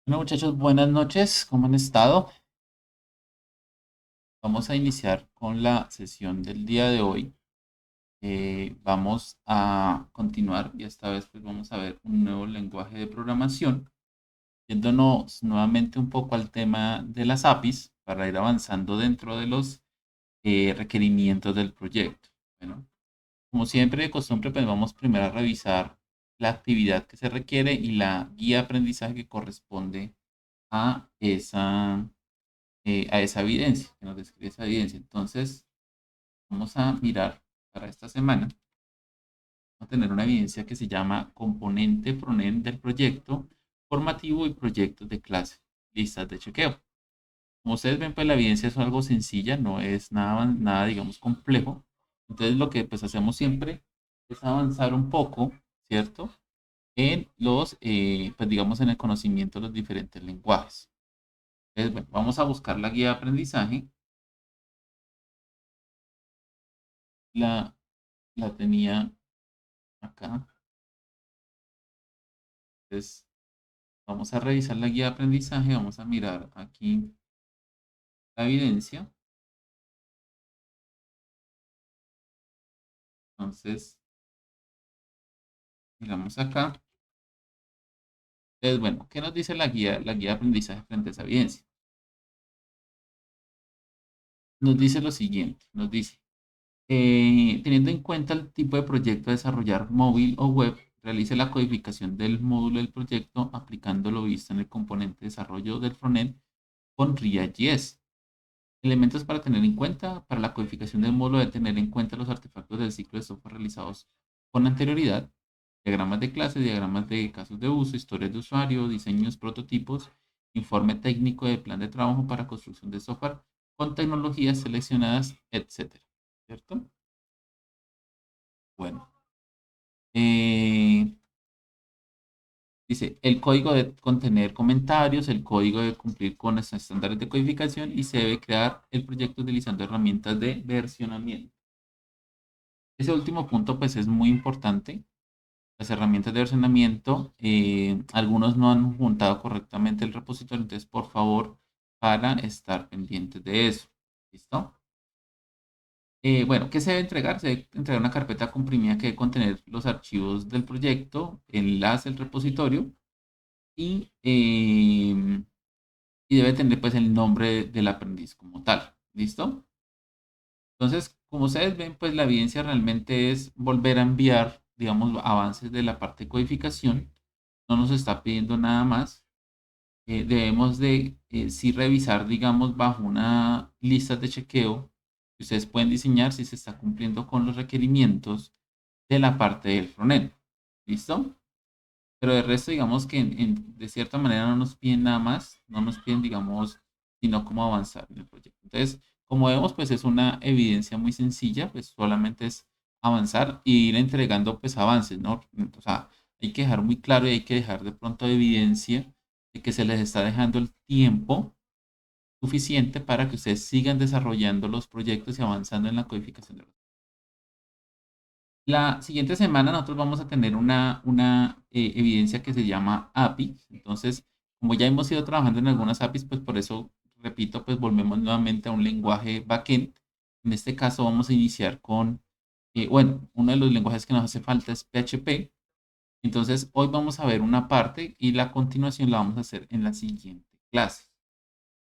Bueno, muchachos, buenas noches. ¿Cómo han estado? Vamos a iniciar con la sesión del día de hoy. Vamos a continuar y esta vez pues vamos a ver un nuevo lenguaje de programación, yéndonos nuevamente un poco al tema de las APIs para ir avanzando dentro de los requerimientos del proyecto. Bueno, como siempre de costumbre, pues vamos primero a revisar la actividad que se requiere y la guía de aprendizaje que corresponde a esa evidencia, que nos describe esa evidencia. Entonces, vamos a mirar para esta semana, vamos a tener una evidencia que se llama componente frontend del proyecto formativo y proyectos de clase, listas de chequeo. Como ustedes ven, pues la evidencia es algo sencilla, no es nada digamos, complejo. Entonces, lo que pues hacemos siempre es avanzar un poco, ¿cierto? En pues digamos, en el conocimiento de los diferentes lenguajes. Entonces, bueno, vamos a buscar la guía de aprendizaje. La, la tenía acá. Entonces, vamos a revisar la guía de aprendizaje, vamos a mirar aquí la evidencia. Entonces, miramos acá. Entonces, bueno, ¿qué nos dice la guía de aprendizaje frente a esa evidencia? Nos dice lo siguiente, nos dice, teniendo en cuenta el tipo de proyecto a desarrollar móvil o web, realice la codificación del módulo del proyecto aplicando lo visto en el componente de desarrollo del frontend con React.js. Elementos para tener en cuenta. Para la codificación del módulo debe tener en cuenta los artefactos del ciclo de software realizados con anterioridad, diagramas de clase, diagramas de casos de uso, historias de usuario, diseños, prototipos, informe técnico de plan de trabajo para construcción de software con tecnologías seleccionadas, etcétera. ¿Cierto? Bueno. eh, Dice, el código debe contener comentarios, el código debe cumplir con los estándares de codificación y se debe crear el proyecto utilizando herramientas de versionamiento. Ese último punto pues es muy importante. Las herramientas de versionamiento, algunos no han juntado correctamente el repositorio, entonces por favor, para estar pendientes de eso. ¿Listo? Bueno, ¿qué se debe entregar? Se debe entregar una carpeta comprimida que debe contener los archivos del proyecto, enlace al repositorio y, y debe tener pues el nombre del aprendiz como tal. ¿Listo? Entonces, como ustedes ven, pues la evidencia realmente es volver a enviar, digamos, avances de la parte de codificación. No nos está pidiendo nada más. Debemos de sí revisar, digamos, bajo una lista de chequeo que ustedes pueden diseñar si se está cumpliendo con los requerimientos de la parte del frontend. ¿Listo? Pero de resto, digamos que de cierta manera no nos piden nada más, no nos piden, digamos, sino cómo avanzar en el proyecto. Entonces, como vemos, pues es una evidencia muy sencilla, pues solamente es avanzar y ir entregando pues avances, ¿no? O sea, hay que dejar muy claro y hay que dejar de pronto evidencia de que se les está dejando el tiempo suficiente para que ustedes sigan desarrollando los proyectos y avanzando en la codificación de los. La siguiente semana nosotros vamos a tener una evidencia que se llama API. Entonces, como ya hemos ido trabajando en algunas APIs, pues por eso, repito, pues volvemos nuevamente a un lenguaje backend. En este caso vamos a iniciar con, bueno, uno de los lenguajes que nos hace falta es PHP. Entonces, hoy vamos a ver una parte y la continuación la vamos a hacer en la siguiente clase.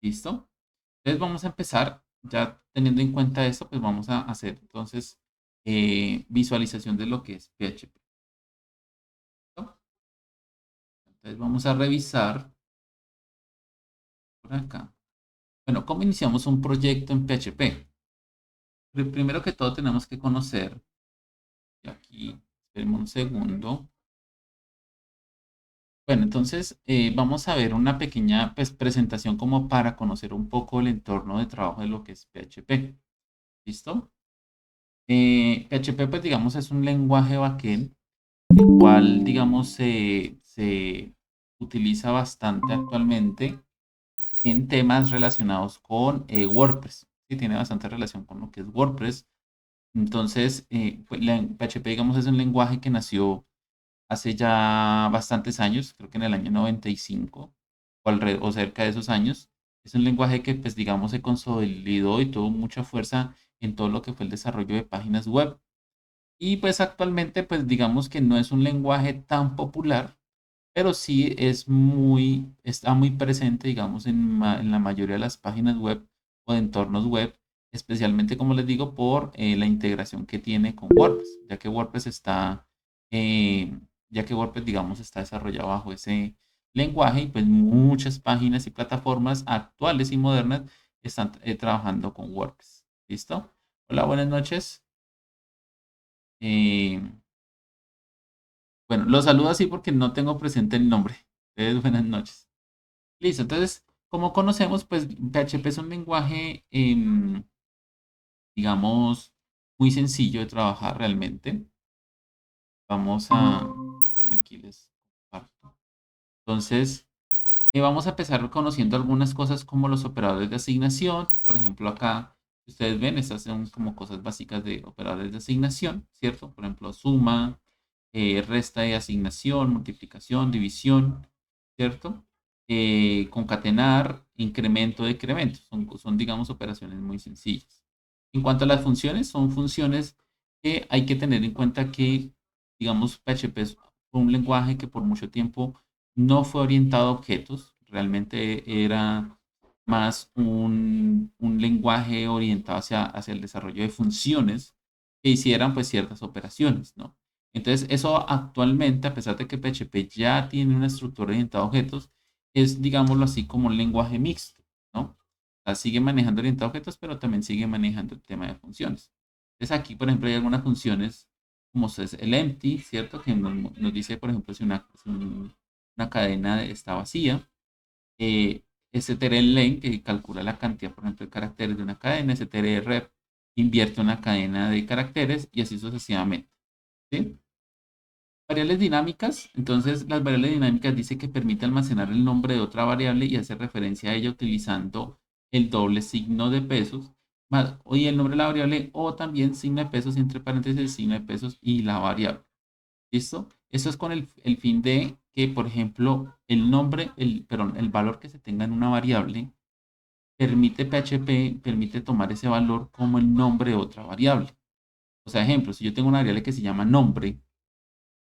¿Listo? Entonces vamos a empezar, ya teniendo en cuenta esto, pues vamos a hacer entonces visualización de lo que es PHP. ¿Listo? Entonces vamos a revisar por acá. Bueno, ¿cómo iniciamos un proyecto en PHP? Primero que todo tenemos que conocer, y aquí, esperemos un segundo. Bueno, entonces vamos a ver una pequeña pues, presentación como para conocer un poco el entorno de trabajo de lo que es PHP. ¿Listo? PHP, pues digamos, es un lenguaje backend el cual, digamos, se utiliza bastante actualmente en temas relacionados con WordPress. Sí, tiene bastante relación con lo que es WordPress. Entonces, pues, PHP, digamos, es un lenguaje que nació hace ya bastantes años, creo que en el año 95. o cerca de esos años. Es un lenguaje que, pues, digamos, se consolidó y tuvo mucha fuerza en todo lo que fue el desarrollo de páginas web. Y pues actualmente, pues digamos que no es un lenguaje tan popular, pero sí está muy presente, digamos, en la mayoría de las páginas web o de entornos web, especialmente, como les digo, por la integración que tiene con WordPress, eh, ya que WordPress, digamos, está desarrollado bajo ese lenguaje y pues muchas páginas y plataformas actuales y modernas están trabajando con WordPress. ¿Listo? Hola, buenas noches. Eh, bueno, los saludo así porque no tengo presente el nombre. Buenas noches. Listo, entonces, como conocemos, pues PHP es un lenguaje, digamos, muy sencillo de trabajar realmente. Vamos a, espérenme, aquí les comparto. Entonces, vamos a empezar conociendo algunas cosas como los operadores de asignación. Entonces, por ejemplo, acá, ustedes ven, estas son como cosas básicas de operadores de asignación, ¿cierto? Por ejemplo, suma, resta de asignación, multiplicación, división, ¿cierto? Concatenar, incremento, decremento. Son, digamos, operaciones muy sencillas. En cuanto a las funciones, son funciones que hay que tener en cuenta que, digamos, PHP fue un lenguaje que por mucho tiempo no fue orientado a objetos, realmente era más un lenguaje orientado hacia el desarrollo de funciones que hicieran pues ciertas operaciones, ¿no? Entonces, eso actualmente, a pesar de que PHP ya tiene una estructura orientada a objetos, es, digámoslo así, como un lenguaje mixto, ¿no? O sea, sigue manejando orientado a objetos, pero también sigue manejando el tema de funciones. Entonces, aquí, por ejemplo, hay algunas funciones, como es el empty, ¿cierto? Que nos dice, por ejemplo, si una cadena está vacía. Eh, strlen, que calcula la cantidad, por ejemplo, de caracteres de una cadena. strref invierte una cadena de caracteres y así sucesivamente. ¿Sí? Variables dinámicas. Entonces, las variables dinámicas dice que permite almacenar el nombre de otra variable y hacer referencia a ella utilizando el doble signo de pesos, más, y el nombre de la variable, o también signo de pesos entre paréntesis, signo de pesos y la variable. ¿Listo? Eso es con el fin de que, por ejemplo, perdón, el valor que se tenga en una variable permite PHP, permite tomar ese valor como el nombre de otra variable. O sea, ejemplo, si yo tengo una variable que se llama nombre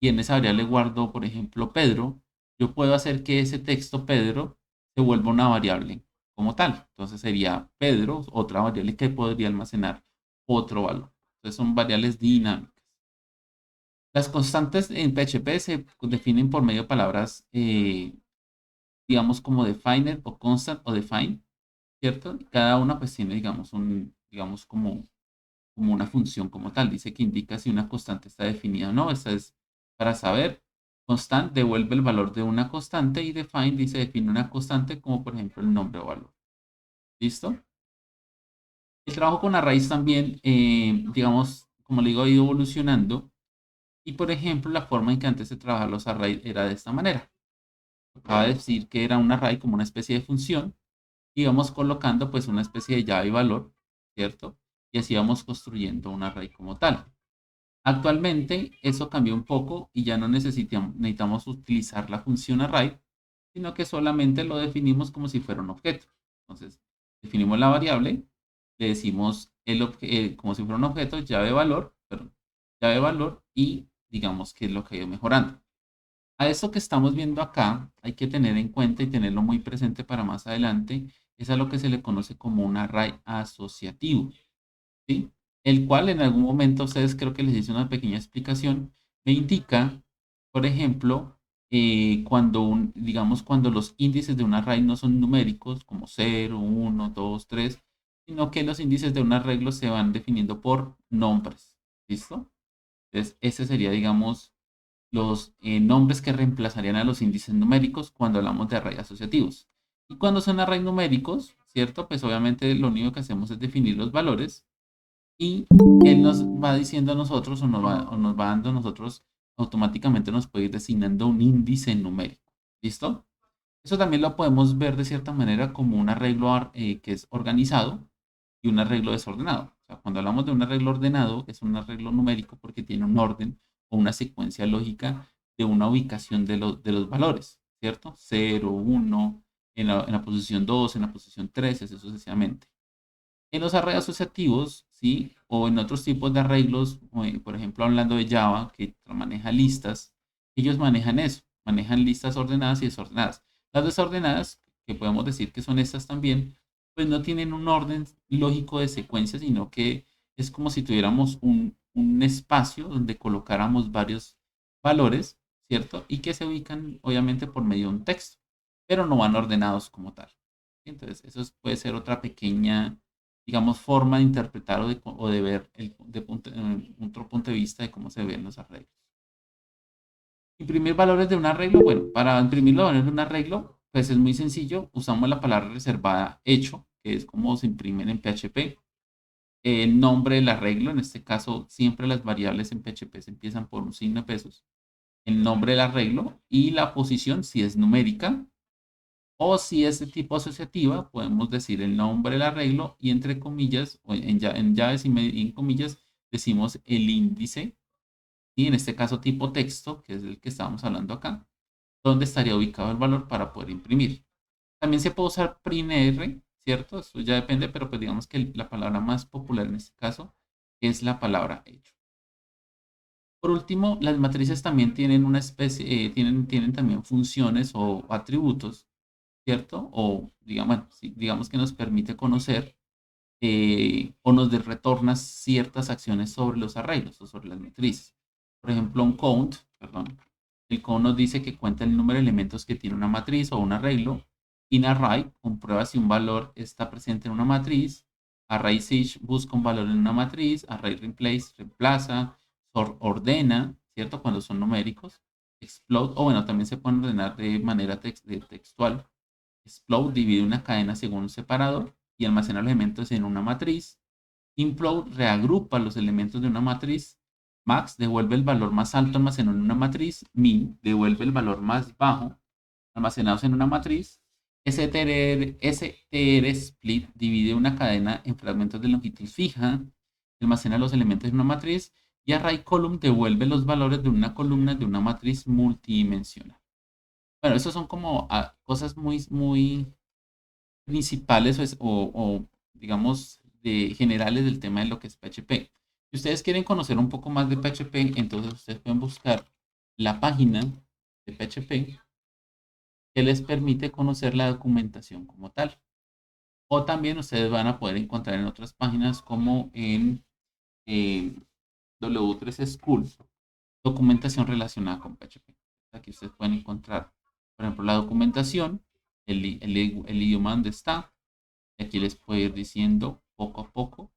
y en esa variable guardo, por ejemplo, Pedro, yo puedo hacer que ese texto Pedro se vuelva una variable como tal. Entonces sería Pedro, otra variable que podría almacenar otro valor. Entonces son variables dinámicas. Las constantes en PHP se definen por medio de palabras, digamos, como definer o constant o define, ¿cierto? Cada una pues tiene, digamos, como una función como tal. Dice que indica si una constante está definida o no. Esta es para saber. Constant devuelve el valor de una constante y define dice define una constante como por ejemplo el nombre o valor. ¿Listo? El trabajo con arrays también, digamos, como le digo, ha ido evolucionando. Y por ejemplo, la forma en que antes se trabajaba los arrays era de esta manera. Acaba de decir que era un array como una especie de función. Y íbamos colocando pues una especie de llave y valor, ¿cierto? Y así vamos construyendo un array como tal. Actualmente eso cambió un poco y ya no necesitamos utilizar la función array, sino que solamente lo definimos como si fuera un objeto. Entonces, definimos la variable, le decimos como si fuera un objeto, llave valor y digamos que es lo que ha ido mejorando. A esto que estamos viendo acá hay que tener en cuenta y tenerlo muy presente para más adelante, es a lo que se le conoce como un array asociativo. ¿Sí? El cual en algún momento ustedes creo que les hice una pequeña explicación, me indica, por ejemplo, digamos, cuando los índices de un array no son numéricos, como 0, 1, 2, 3, sino que los índices de un arreglo se van definiendo por nombres. ¿Listo? Entonces, ese sería, digamos, los nombres que reemplazarían a los índices numéricos cuando hablamos de arrays asociativos. Y cuando son arrays numéricos, ¿cierto? Pues obviamente lo único que hacemos es definir los valores y él nos va diciendo a nosotros o nos va dando a nosotros, automáticamente nos puede ir designando un índice numérico. ¿Listo? Eso también lo podemos ver de cierta manera como un arreglo que es organizado y un arreglo desordenado. O sea, cuando hablamos de un arreglo ordenado, es un arreglo numérico porque tiene un orden o una secuencia lógica de una ubicación de los valores, ¿cierto? 0, 1. en la posición 2, en la posición 3, así sucesivamente. En los arreglos asociativos, ¿sí? O en otros tipos de arreglos, por ejemplo, hablando de Java, que maneja listas, ellos manejan eso, manejan listas ordenadas y desordenadas. Las desordenadas, que podemos decir que son estas también, pues no tienen un orden lógico de secuencia, sino que es como si tuviéramos un espacio donde colocáramos varios valores, ¿cierto? Y que se ubican, obviamente, por medio de un texto, pero no van ordenados como tal. Entonces, puede ser otra pequeña, digamos, forma de interpretar o de ver otro punto de vista de cómo se ven los arreglos. Imprimir valores de un arreglo. Bueno, para imprimir los valores de un arreglo, pues es muy sencillo. Usamos la palabra reservada hecho, que es como se imprimen en PHP. El nombre del arreglo, en este caso, siempre las variables en PHP se empiezan por un signo de pesos. El nombre del arreglo y la posición, si es numérica, o si es de tipo asociativa, podemos decir el nombre del arreglo y entre comillas, o en llaves y en comillas, decimos el índice, y en este caso tipo texto, que es el que estábamos hablando acá, donde estaría ubicado el valor para poder imprimir. También se puede usar printr, ¿cierto? Eso ya depende, pero pues digamos que la palabra más popular en este caso es la palabra hecho. Por último, las matrices también tienen una especie, tienen también funciones o atributos, ¿cierto? O digamos, bueno, sí, digamos que nos permite conocer o nos retorna ciertas acciones sobre los arreglos o sobre las matrices. Por ejemplo, un count, perdón, el count nos dice que cuenta el número de elementos que tiene una matriz o un arreglo. InArray comprueba si un valor está presente en una matriz. ArraySearch busca un valor en una matriz. ArrayReplace reemplaza. Sort ordena, ¿cierto? Cuando son numéricos. Explode, o bueno, también se pueden ordenar de manera textual. Explode divide una cadena según un separador y almacena los elementos en una matriz. Implode reagrupa los elementos de una matriz. Max devuelve el valor más alto almacenado en una matriz. Min devuelve el valor más bajo almacenados en una matriz. STR split divide una cadena en fragmentos de longitud fija. Almacena los elementos en una matriz. Y array column devuelve los valores de una columna de una matriz multidimensional. Bueno, esos son como cosas muy principales digamos, generales del tema de lo que es PHP. Si ustedes quieren conocer un poco más de PHP, entonces ustedes pueden buscar la página de PHP que les permite conocer la documentación como tal. O también ustedes van a poder encontrar en otras páginas como en W3 School, documentación relacionada con PHP. Aquí ustedes pueden encontrar, por ejemplo, la documentación, el idioma donde está, y aquí les puedo ir diciendo poco a poco,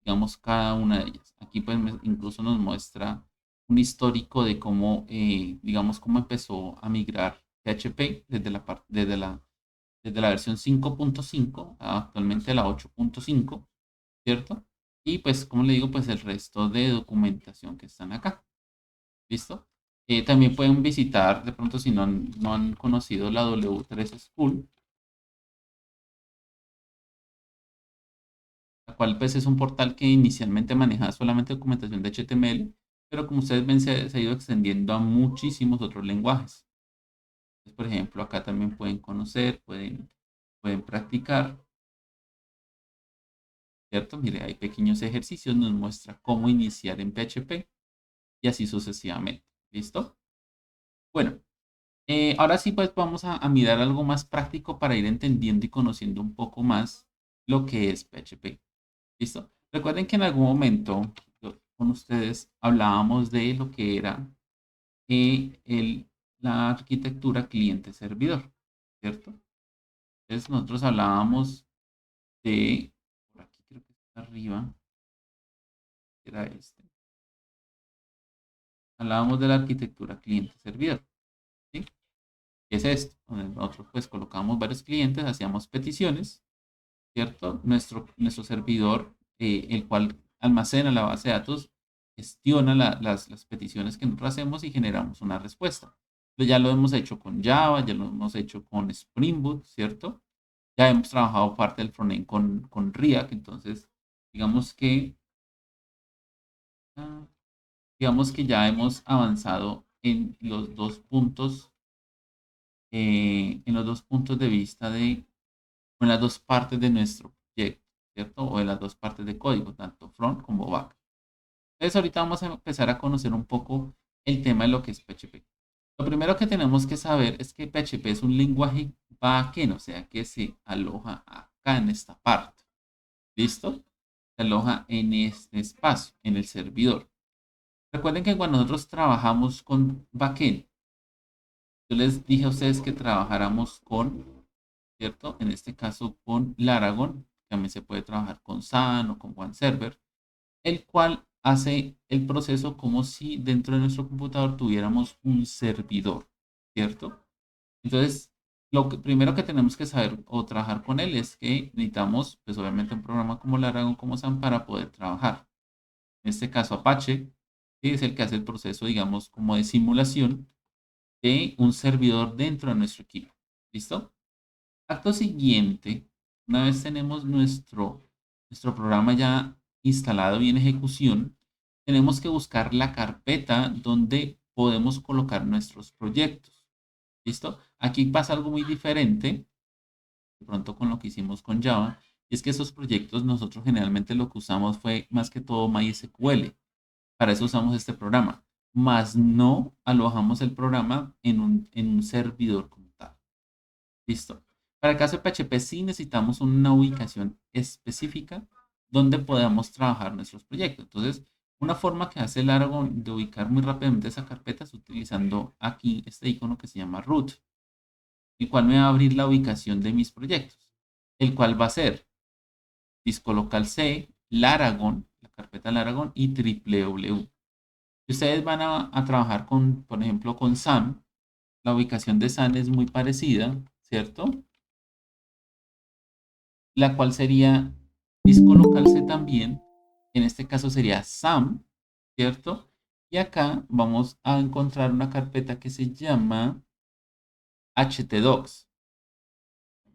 digamos, cada una de ellas. Aquí pues incluso nos muestra un histórico de cómo, digamos, cómo empezó a migrar PHP desde la versión 5.5 a actualmente la 8.5, ¿cierto? Y pues, como le digo, pues el resto de documentación que están acá. ¿Listo? También pueden visitar, de pronto si no han conocido la W3 School, la cual pues es un portal que inicialmente manejaba solamente documentación de HTML, pero como ustedes ven se ha ido extendiendo a muchísimos otros lenguajes. Entonces, por ejemplo, acá también pueden conocer, pueden practicar, ¿cierto? Mire, hay pequeños ejercicios, nos muestra cómo iniciar en PHP y así sucesivamente. ¿Listo? Bueno, ahora sí pues vamos a mirar algo más práctico para ir entendiendo y conociendo un poco más lo que es PHP. ¿Listo? Recuerden que en algún momento con ustedes hablábamos de lo que era la arquitectura cliente-servidor, ¿cierto? Entonces nosotros hablábamos de, por aquí creo que está arriba, era este. Hablábamos de la arquitectura cliente-servidor, ¿sí? ¿Qué es esto? Donde nosotros pues colocamos varios clientes, hacíamos peticiones, ¿cierto? Nuestro servidor, el cual almacena la base de datos, gestiona las peticiones que nosotros hacemos y generamos una respuesta. Ya lo hemos hecho con Java, ya lo hemos hecho con Spring Boot, ¿cierto? Ya hemos trabajado parte del frontend con React, entonces digamos que, ah, digamos que ya hemos avanzado en los dos puntos en los dos puntos de vista o en las dos partes de nuestro proyecto, ¿cierto? O en las dos partes de código, tanto front como back. Entonces ahorita vamos a empezar a conocer un poco el tema de lo que es PHP. Lo primero que tenemos que saber es que PHP es un lenguaje backend, o sea que se aloja acá en esta parte. ¿Listo? Se aloja en este espacio, en el servidor. Recuerden que cuando nosotros trabajamos con backend, yo les dije a ustedes que trabajáramos con, ¿cierto? En este caso con Laragon, también se puede trabajar con SAN o con OneServer, el cual hace el proceso como si dentro de nuestro computador tuviéramos un servidor, ¿cierto? Entonces, primero que tenemos que saber o trabajar con él es que necesitamos, pues obviamente un programa como Laragon, como SAN para poder trabajar. En este caso Apache, que es el que hace el proceso, digamos, como de simulación de un servidor dentro de nuestro equipo. ¿Listo? Acto siguiente, una vez tenemos nuestro programa ya instalado y en ejecución, tenemos que buscar la carpeta donde podemos colocar nuestros proyectos. ¿Listo? Aquí pasa algo muy diferente, de pronto con lo que hicimos con Java, y es que esos proyectos nosotros generalmente lo que usamos fue más que todo MySQL. Para eso usamos este programa, más no alojamos el programa en un servidor como tal. Listo. Para el caso de PHP sí necesitamos una ubicación específica donde podamos trabajar nuestros proyectos. Entonces, una forma que hace Largo de ubicar muy rápidamente esa carpeta es utilizando aquí este icono que se llama root, el cual me va a abrir la ubicación de mis proyectos, el cual va a ser disco local C, Laragon, la carpeta Laragon y www. Si ustedes van a trabajar con, por ejemplo, con SAM, la ubicación de SAM es muy parecida, ¿cierto? La cual sería disco local C también. En este caso sería SAM, ¿cierto? Y acá vamos a encontrar una carpeta que se llama htdocs.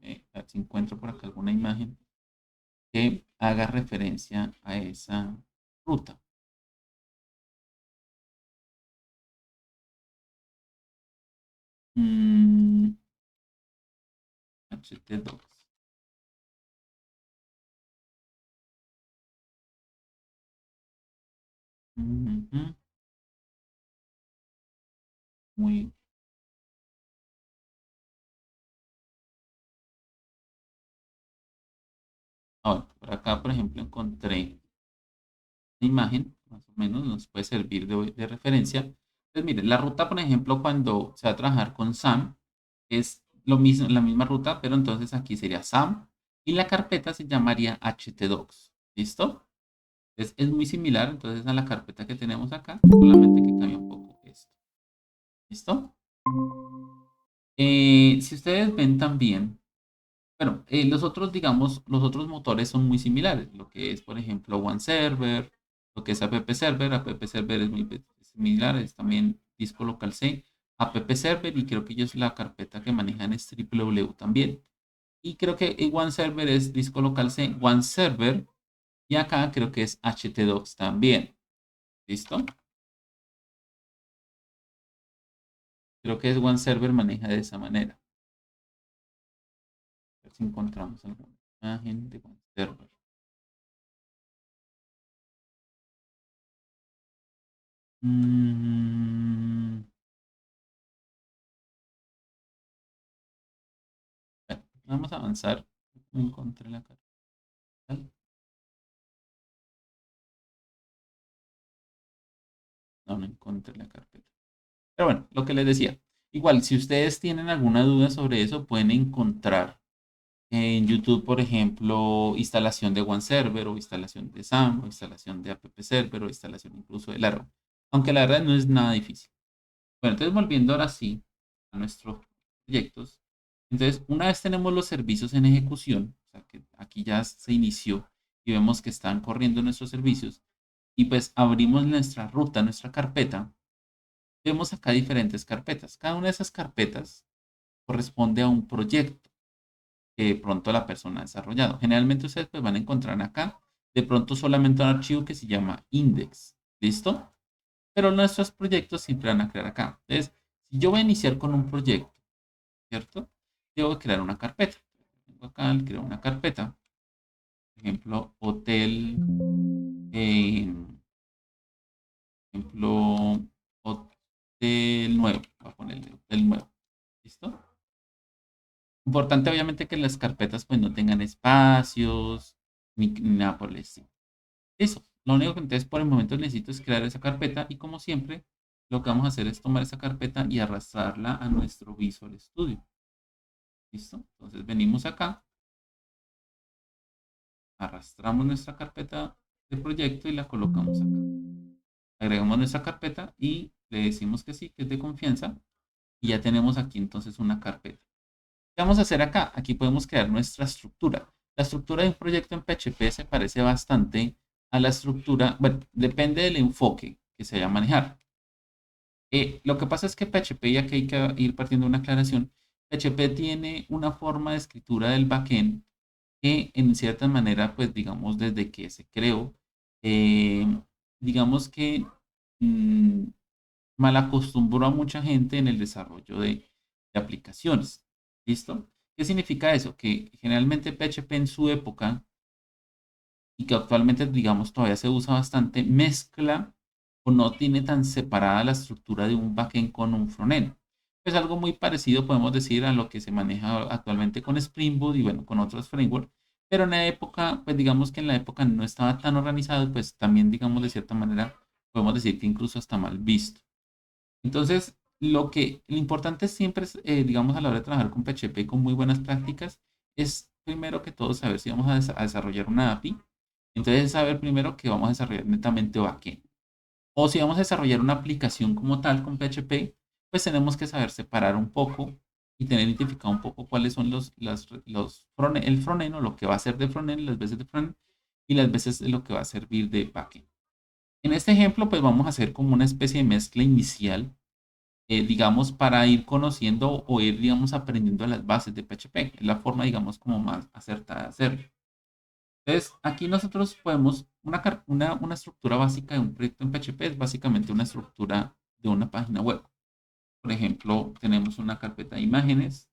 A ver si encuentro por acá alguna imagen que haga referencia a esa ruta. Mm, htdocs. Ujú. Muy. Ahora, por acá, por ejemplo, encontré imagen, más o menos, nos puede servir de referencia. Entonces, miren, la ruta, por ejemplo, cuando se va a trabajar con SAM, es lo mismo, la misma ruta, pero entonces aquí sería SAM y la carpeta se llamaría htdocs. ¿Listo? Es muy similar entonces a la carpeta que tenemos acá, solamente que cambia un poco esto. ¿Listo? Si ustedes ven también, bueno, los otros, digamos, los otros motores son muy similares. Lo que es, por ejemplo, OneServer, lo que es AppServer. AppServer es muy similar, es también disco local C. AppServer, y creo que ellos la carpeta que manejan es www también. Y creo que OneServer es disco local C, OneServer. Y acá creo que es htdocs también. ¿Listo? Creo que es OneServer maneja de esa manera. A ver si encontramos alguna imagen de OneServer. Mm, bueno, vamos a avanzar. No encontré la carpeta. No, no encontré la carpeta. Pero bueno, lo que les decía. Igual, si ustedes tienen alguna duda sobre eso, pueden encontrar en YouTube, por ejemplo, instalación de OneServer o instalación de SAM o instalación de AppServer o instalación incluso de Laravel. Aunque la verdad no es nada difícil. Bueno, entonces volviendo ahora sí a nuestros proyectos. Entonces, una vez tenemos los servicios en ejecución, o sea que aquí ya se inició y vemos que están corriendo nuestros servicios, y pues abrimos nuestra ruta, nuestra carpeta, vemos acá diferentes carpetas. Cada una de esas carpetas corresponde a un proyecto que de pronto la persona ha desarrollado. Generalmente ustedes pues van a encontrar acá de pronto solamente un archivo que se llama index. ¿Listo? Pero nuestros proyectos siempre van a crear acá. Entonces, si yo voy a iniciar con un proyecto ¿cierto? Debo crear una carpeta. Vengo acá, creo una carpeta. Por ejemplo, hotel, ejemplo, hotel nuevo. Voy a ponerle hotel nuevo. ¿Listo? Importante obviamente que las carpetas pues no tengan espacios ni nada por el estilo. Eso. Lo único que entonces por el momento necesito es crear esa carpeta y como siempre lo que vamos a hacer es tomar esa carpeta y arrastrarla a nuestro Visual Studio. ¿Listo? Entonces venimos acá, arrastramos nuestra carpeta de proyecto y la colocamos acá. Agregamos nuestra carpeta y le decimos que sí, que es de confianza y ya tenemos aquí entonces una carpeta. ¿Qué vamos a hacer acá? Aquí podemos crear nuestra estructura. La estructura de un proyecto en PHP se parece bastante a la estructura, bueno, depende del enfoque que se vaya a manejar. Lo que pasa es que PHP, y aquí hay que ir partiendo de una aclaración, PHP tiene una forma de escritura del backend que en cierta manera, pues digamos, desde que se creó, eh, digamos que mm, mal acostumbró a mucha gente en el desarrollo de aplicaciones. ¿Listo? ¿Qué significa eso? Que generalmente PHP en su época y que actualmente, digamos, todavía se usa bastante, mezcla o no tiene tan separada la estructura de un backend con un frontend. Es algo muy parecido, podemos decir, a lo que se maneja actualmente con Spring Boot y bueno, con otros frameworks, pero en la época, pues digamos que en la época no estaba tan organizado, pues también, digamos, de cierta manera, podemos decir que incluso está mal visto. Entonces, lo importante siempre es, digamos, a la hora de trabajar con PHP con muy buenas prácticas, es primero que todo saber si vamos a desarrollar una API. Entonces, saber primero que vamos a desarrollar netamente backend. O si vamos a desarrollar una aplicación como tal con PHP, pues tenemos que saber separar un poco y tener identificado un poco cuáles son el frontend o lo que va a ser de frontend, las veces de frontend y las veces de lo que va a servir de backend. En este ejemplo, pues vamos a hacer como una especie de mezcla inicial, digamos, para ir conociendo o ir, digamos, aprendiendo las bases de PHP. Es la forma, digamos, como más acertada de hacerlo. Entonces, aquí nosotros podemos, una estructura básica de un proyecto en PHP es básicamente una estructura de una página web. Por ejemplo, tenemos una carpeta de imágenes,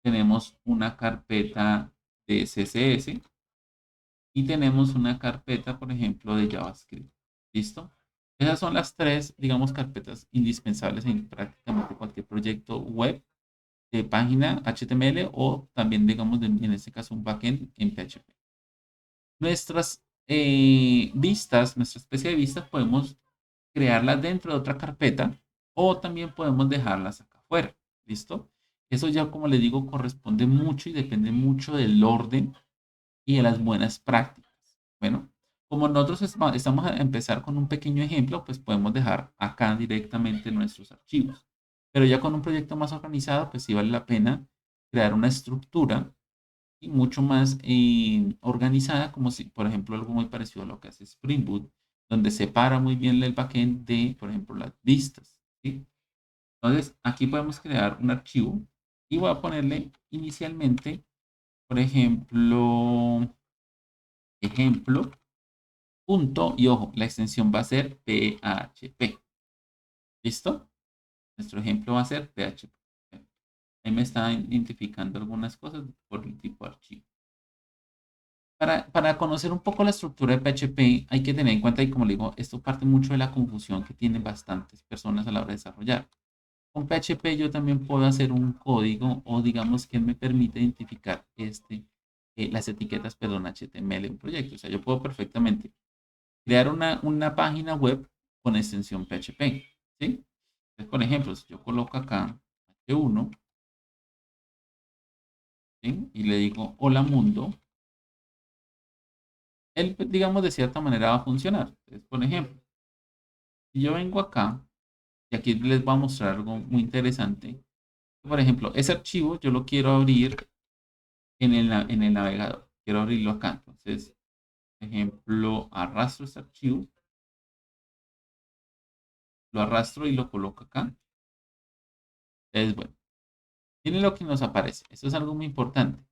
tenemos una carpeta de CSS y tenemos una carpeta, por ejemplo, de JavaScript. ¿Listo? Esas son las tres, digamos, carpetas indispensables en prácticamente cualquier proyecto web de página HTML o también, digamos, en este caso, un backend en PHP. Nuestras vistas, nuestra especie de vistas, podemos crearlas dentro de otra carpeta o también podemos dejarlas acá afuera. ¿Listo? Eso ya, como les digo, corresponde mucho y depende mucho del orden y de las buenas prácticas. Bueno, como nosotros estamos a empezar con un pequeño ejemplo, pues podemos dejar acá directamente nuestros archivos. Pero ya con un proyecto más organizado, pues sí vale la pena crear una estructura y mucho más organizada, como si, por ejemplo, algo muy parecido a lo que hace Spring Boot, donde separa muy bien el backend de, por ejemplo, las vistas. ¿Sí? Entonces, aquí podemos crear un archivo y voy a ponerle inicialmente, por ejemplo, ejemplo, punto, y ojo, la extensión va a ser PHP. ¿Listo? Nuestro ejemplo va a ser PHP. Ahí me está identificando algunas cosas por el tipo de archivo. Para conocer un poco la estructura de PHP hay que tener en cuenta, y como le digo, esto parte mucho de la confusión que tienen bastantes personas a la hora de desarrollar. Con PHP yo también puedo hacer un código o digamos que me permite identificar las etiquetas, perdón, HTML en un proyecto. O sea, yo puedo perfectamente crear una página web con extensión PHP. ¿Sí? Entonces, por ejemplo, si yo coloco acá H1, ¿sí? Y le digo hola mundo, él, pues, digamos, de cierta manera va a funcionar. Entonces, por ejemplo, si yo vengo acá, y aquí les voy a mostrar algo muy interesante. Por ejemplo, ese archivo yo lo quiero abrir en el navegador. Quiero abrirlo acá. Entonces, por ejemplo, arrastro este archivo, lo arrastro y lo coloco acá. Entonces, bueno, miren lo que nos aparece. Esto es algo muy importante.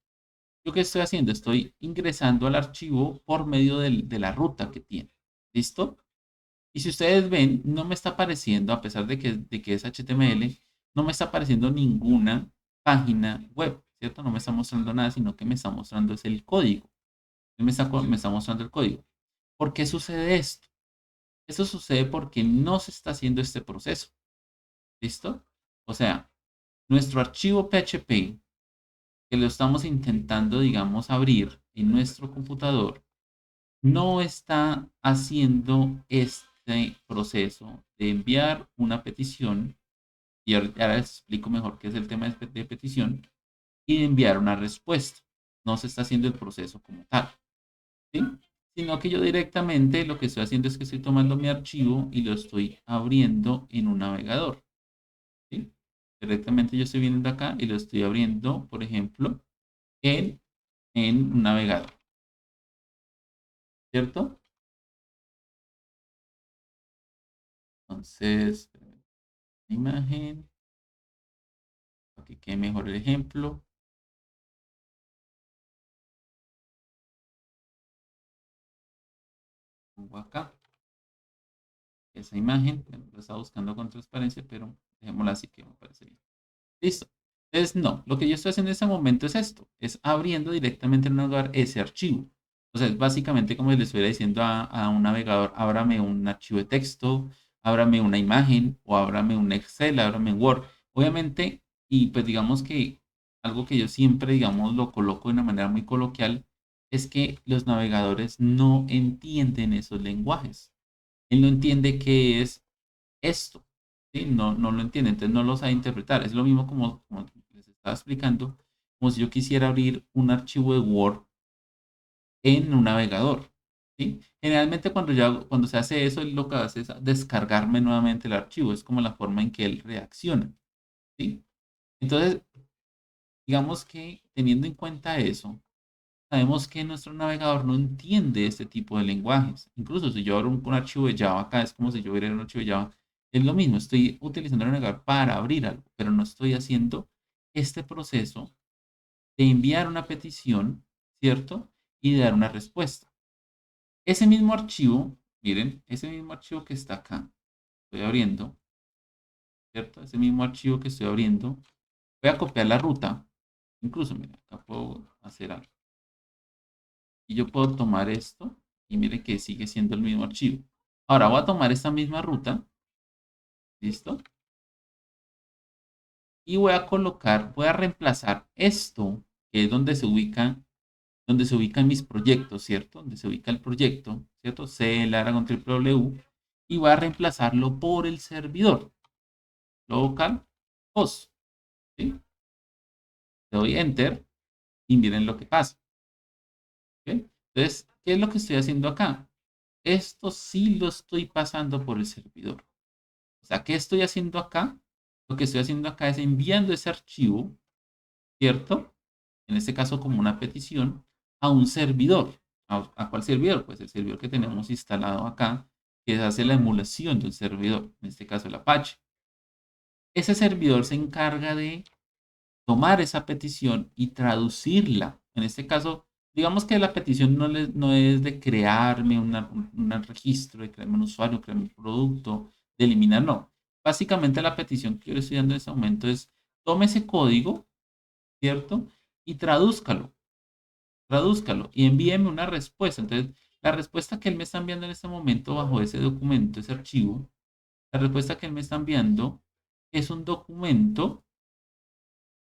¿Yo qué estoy haciendo? Estoy ingresando al archivo por medio de la ruta que tiene. ¿Listo? Y si ustedes ven, no me está apareciendo, a pesar de que es HTML, no me está apareciendo ninguna página web, ¿cierto? No me está mostrando nada, sino que me está mostrando es el código. Él me está mostrando el código. ¿Por qué sucede esto? Eso sucede porque no se está haciendo este proceso. ¿Listo? O sea, nuestro archivo PHP, que lo estamos intentando, digamos, abrir en nuestro computador, no está haciendo este proceso de enviar una petición, y ahora les explico mejor qué es el tema de petición, y de enviar una respuesta. No se está haciendo el proceso como tal, ¿sí? Sino que yo directamente lo que estoy haciendo es que estoy tomando mi archivo y lo estoy abriendo en un navegador, ¿sí? Directamente yo estoy viendo acá y lo estoy abriendo, por ejemplo, en, en un navegador, ¿cierto? Entonces, imagen, para que quede mejor el ejemplo. Pongo acá esa imagen. Bueno, lo estaba buscando con transparencia, pero dejémosla así que me parece bien. Listo. Entonces, no, lo que yo estoy haciendo en este momento es esto, es abriendo directamente en un navegador ese archivo. O sea, es básicamente como si le estuviera diciendo a un navegador, ábrame un archivo de texto, ábrame una imagen o ábrame un Excel, ábrame un Word. Obviamente, y pues digamos que algo que yo siempre, digamos, lo coloco de una manera muy coloquial, es que los navegadores no entienden esos lenguajes. Él no entiende qué es esto, ¿sí? No, no lo entiende, entonces no lo sabe interpretar. Es lo mismo como les estaba explicando, como si yo quisiera abrir un archivo de Word en un navegador, ¿sí? Generalmente cuando se hace eso, él lo que hace es descargarme nuevamente el archivo, es como la forma en que él reacciona, ¿sí? Entonces, digamos que teniendo en cuenta eso, sabemos que nuestro navegador no entiende este tipo de lenguajes. Incluso si yo abro un archivo de Java acá, es como si yo abriera un archivo de Java. Es lo mismo, estoy utilizando el navegador para abrir algo, pero no estoy haciendo este proceso de enviar una petición, ¿cierto? Y de dar una respuesta. Ese mismo archivo, miren, ese mismo archivo que está acá, estoy abriendo, ¿cierto? Ese mismo archivo que estoy abriendo, voy a copiar la ruta. Incluso, miren, acá puedo hacer algo. Y yo puedo tomar esto y mire que sigue siendo el mismo archivo. Ahora voy a tomar esta misma ruta, ¿listo? Y voy a colocar, voy a reemplazar esto, que es donde se ubican mis proyectos, ¿cierto? Donde se ubica el proyecto, ¿cierto? C, Lara con triple W, y voy a reemplazarlo por el servidor, local host, ¿sí? Le doy enter y miren lo que pasa, ¿ok? Entonces, ¿qué es lo que estoy haciendo acá? Esto sí lo estoy pasando por el servidor. O sea, ¿qué estoy haciendo acá? Lo que estoy haciendo acá es enviando ese archivo, ¿cierto? En este caso como una petición a un servidor. ¿A cuál servidor? Pues el servidor que tenemos instalado acá, que hace la emulación de un servidor, en este caso el Apache. Ese servidor se encarga de tomar esa petición y traducirla. En este caso, digamos que la petición no es de crearme un registro, de crearme un usuario, crearme un producto, de eliminar, no. Básicamente la petición que yo le estoy dando en este momento es, tome ese código, ¿cierto? Y tradúzcalo y envíeme una respuesta. Entonces, la respuesta que él me está enviando en este momento bajo ese documento, ese archivo, la respuesta que él me está enviando es un documento,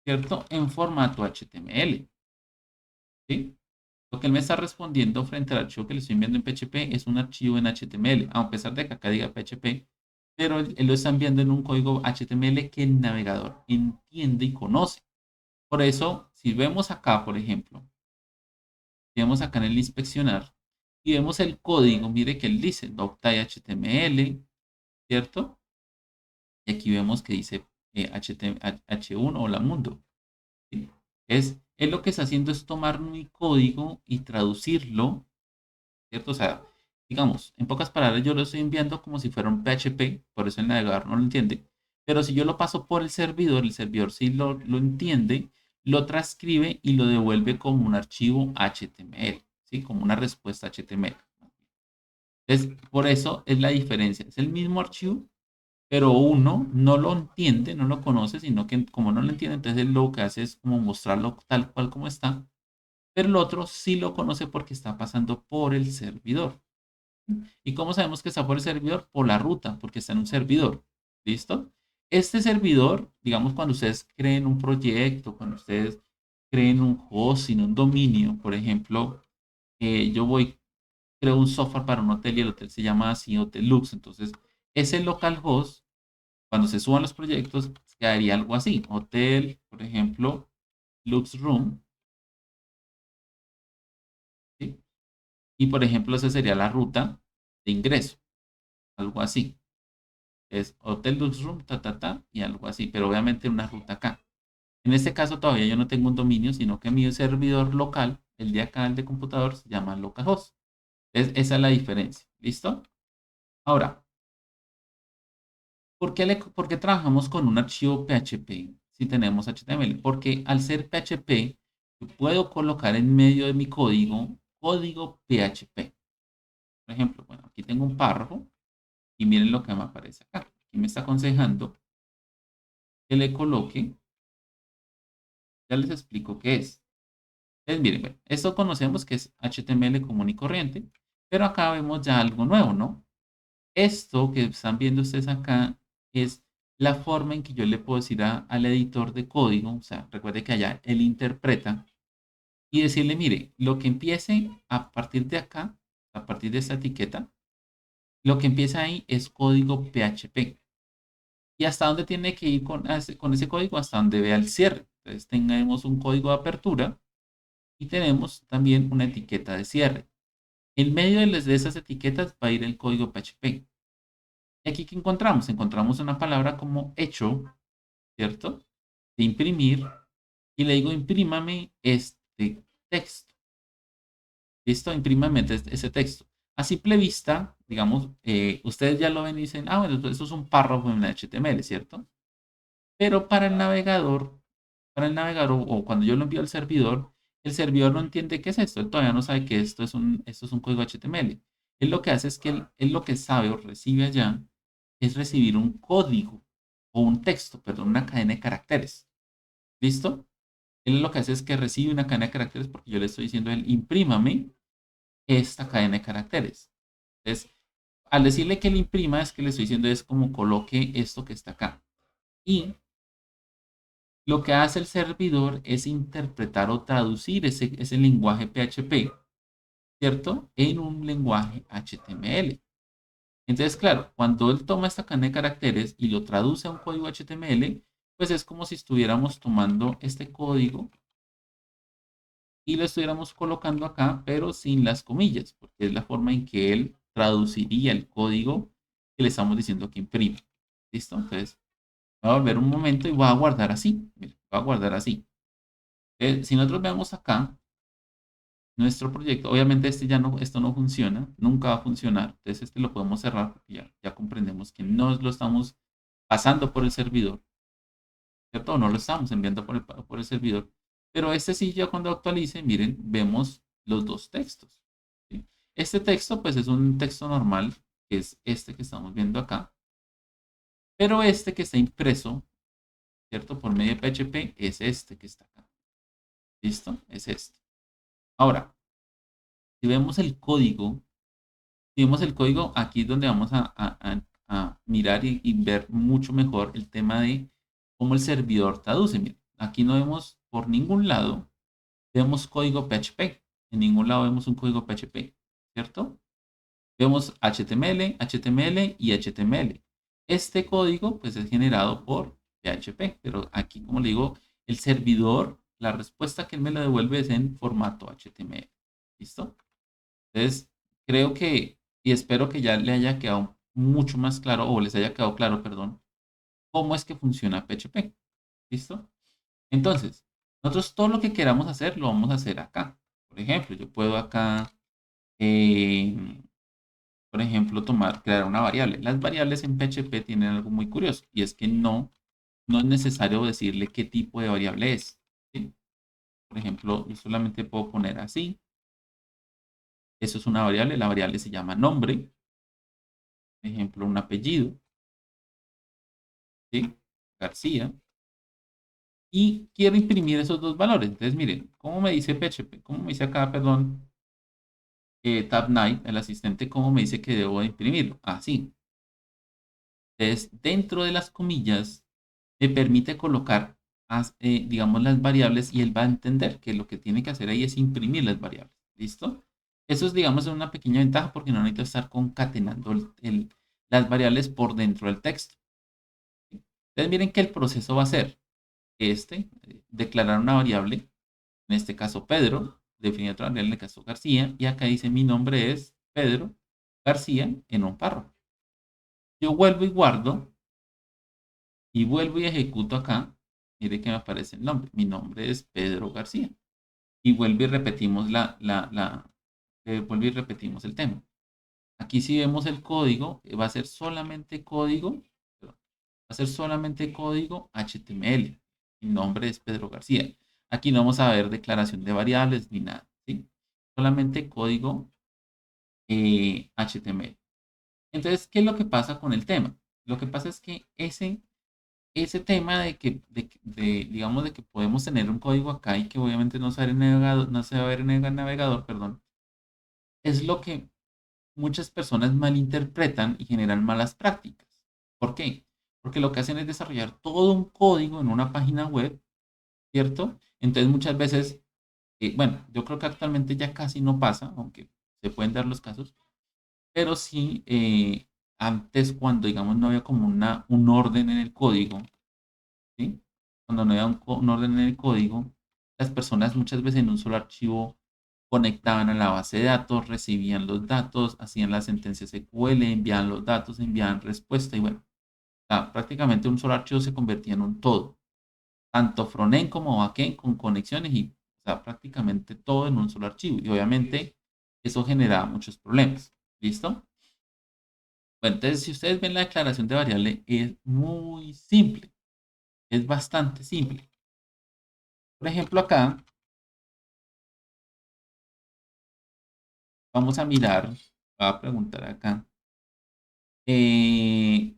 ¿cierto? En formato HTML. ¿Sí? Lo que él me está respondiendo frente al archivo que le estoy enviando en PHP es un archivo en HTML, a pesar de que acá diga PHP, pero él lo está enviando en un código HTML que el navegador entiende y conoce. Por eso, si vemos acá, por ejemplo, si vemos acá en el inspeccionar y vemos el código, mire que él dice doctype HTML, ¿cierto? Y aquí vemos que dice H1 o la mundo. ¿Sí? Él lo que está haciendo es tomar mi código y traducirlo, ¿cierto? O sea, digamos, en pocas palabras, yo lo estoy enviando como si fuera un PHP, por eso el navegador no lo entiende. Pero si yo lo paso por el servidor sí lo entiende, lo transcribe y lo devuelve como un archivo HTML, ¿sí? Como una respuesta HTML. Entonces, por eso es la diferencia. Es el mismo archivo, pero uno no lo entiende, no lo conoce, sino que como no lo entiende, entonces él lo que hace es como mostrarlo tal cual como está, pero el otro sí lo conoce porque está pasando por el servidor. ¿Y cómo sabemos que está por el servidor? Por la ruta, porque está en un servidor. ¿Listo? Este servidor, digamos, cuando ustedes creen un proyecto, cuando ustedes creen un hosting, un dominio, por ejemplo, yo voy, creo un software para un hotel y el hotel se llama así Hotel Lux. Entonces, ese localhost, cuando se suban los proyectos, quedaría algo así. Hotel, por ejemplo, Lux Room, ¿sí? Y por ejemplo, esa sería la ruta de ingreso, algo así. Es Hotel Lux Room, y algo así, pero obviamente una ruta acá. En este caso todavía yo no tengo un dominio, sino que mi servidor local, el de acá, el de computador, se llama localhost. Esa es la diferencia. ¿Listo? Ahora, ¿por qué trabajamos con un archivo PHP si tenemos HTML? Porque al ser PHP, yo puedo colocar en medio de mi código PHP. Por ejemplo, bueno, aquí tengo un párrafo y miren lo que me aparece acá. Aquí me está aconsejando que le coloque, ya les explico qué es. Entonces, miren, bueno, esto conocemos que es HTML común y corriente, pero acá vemos ya algo nuevo, ¿no? Esto que están viendo ustedes acá es la forma en que yo le puedo decir al editor de código, o sea, recuerde que allá él interpreta y decirle, mire, lo que empiece a partir de acá, a partir de esta etiqueta, lo que empieza ahí es código PHP. ¿Y hasta dónde tiene que ir con ese código? Hasta donde vea el cierre. Entonces, tengamos un código de apertura y tenemos también una etiqueta de cierre. En medio de esas etiquetas va a ir el código PHP. Y aquí, ¿qué encontramos? Encontramos una palabra como hecho, ¿cierto? De imprimir. Y le digo, imprímame este texto. ¿Listo? Imprímame ese texto. A simple vista, digamos, ustedes ya lo ven y dicen, ah, bueno, eso es un párrafo en HTML, ¿cierto? Pero para el navegador o cuando yo lo envío al servidor, el servidor no entiende qué es esto. Él todavía no sabe que esto es un código HTML. Él lo que hace es que él lo que sabe o recibe allá es recibir un código o un texto, perdón, una cadena de caracteres. ¿Listo? Él lo que hace es que recibe una cadena de caracteres porque yo le estoy diciendo a él, imprímame esta cadena de caracteres. Entonces, al decirle que le imprima, es que le estoy diciendo es como coloque esto que está acá. Y lo que hace el servidor es interpretar o traducir ese lenguaje PHP, ¿cierto? En un lenguaje HTML. Entonces, claro, cuando él toma esta cadena de caracteres y lo traduce a un código HTML, pues es como si estuviéramos tomando este código y lo estuviéramos colocando acá, pero sin las comillas, porque es la forma en que él traduciría el código que le estamos diciendo que imprime. ¿Listo? Entonces, voy a volver un momento y voy a guardar así. Mira, voy a guardar así. Si nosotros vemos acá nuestro proyecto, obviamente esto no funciona, nunca va a funcionar. Entonces, este lo podemos cerrar porque ya comprendemos que no lo estamos pasando por el servidor, ¿cierto? O no lo estamos enviando por el servidor. Pero este sí, ya cuando actualice, miren, vemos los dos textos. ¿Sí? Este texto, pues es un texto normal, que es este que estamos viendo acá. Pero este que está impreso, ¿cierto? Por medio de PHP, es este que está acá. ¿Listo? Es este. Ahora, si vemos el código, si vemos el código, aquí es donde vamos a mirar y ver mucho mejor el tema de cómo el servidor traduce. Miren, aquí no vemos por ningún lado vemos código PHP. En ningún lado vemos un código PHP, ¿cierto? Vemos HTML, HTML y HTML. Este código pues es generado por PHP, pero aquí como le digo, el servidor, la respuesta que él me la devuelve es en formato HTML. ¿Listo? Entonces, creo que y espero que ya le haya quedado mucho más claro o les haya quedado claro, perdón, cómo es que funciona PHP. ¿Listo? Entonces, nosotros todo lo que queramos hacer lo vamos a hacer acá. Por ejemplo, yo puedo acá, eh, por ejemplo, crear una variable. Las variables en PHP tienen algo muy curioso y es que no es necesario decirle qué tipo de variable es. ¿Sí? Por ejemplo, yo solamente puedo poner así. Eso es una variable. La variable se llama nombre. Por ejemplo, un apellido. ¿sí? García. Y quiero imprimir esos dos valores. Entonces, miren, ¿cómo me dice PHP? ¿Cómo me dice acá, perdón, Tabnite, el asistente, cómo me dice que debo de imprimirlo? Así. Entonces, dentro de las comillas, me permite colocar, digamos, las variables y él va a entender que lo que tiene que hacer ahí es imprimir las variables. ¿Listo? Eso es, digamos, una pequeña ventaja porque no necesito estar concatenando las variables por dentro del texto. Entonces, miren que el proceso va a ser declarar una variable, en este caso Pedro, definir otra variable, en el caso García, y acá dice mi nombre es Pedro García en un párrafo. Yo vuelvo y guardo y vuelvo y ejecuto acá. Mire que me aparece el nombre. Mi nombre es Pedro García. Y vuelvo y repetimos vuelvo y repetimos el tema. Aquí si vemos el código, va a ser solamente código, perdón, va a ser solamente código HTML. Mi nombre es Pedro García. Aquí no vamos a ver declaración de variables ni nada, ¿sí? Solamente código HTML. Entonces, ¿qué es lo que pasa con el tema? Lo que pasa es que ese tema digamos, de que podemos tener un código acá y que obviamente no se va a ver en el navegador, no se va a ver en el navegador, perdón, es lo que muchas personas malinterpretan y generan malas prácticas. ¿Por qué? Porque lo que hacen es desarrollar todo un código en una página web, ¿cierto? Entonces muchas veces, bueno, yo creo que actualmente ya casi no pasa, aunque se pueden dar los casos, pero sí, antes cuando, digamos, no había como un orden en el código, ¿sí? Cuando no había un orden en el código, las personas muchas veces en un solo archivo conectaban a la base de datos, recibían los datos, hacían las sentencias SQL, enviaban los datos, enviaban respuesta y bueno, o sea, prácticamente un solo archivo se convertía en un todo, tanto frontend como backend con conexiones y o sea, prácticamente todo en un solo archivo y obviamente eso generaba muchos problemas. ¿Listo? Bueno, entonces si ustedes ven la declaración de variable es muy simple, es bastante simple. Por ejemplo, acá vamos a mirar, voy a preguntar acá. Eh,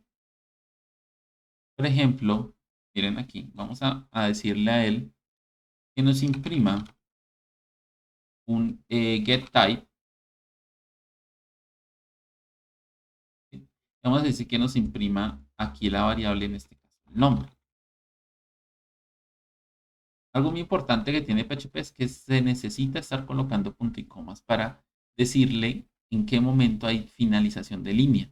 por ejemplo, miren aquí, vamos a decirle a él que nos imprima un getType. ¿Sí? Vamos a decir que nos imprima aquí la variable, en este caso, el nombre. Algo muy importante que tiene PHP es que se necesita estar colocando punto y comas para decirle en qué momento hay finalización de línea.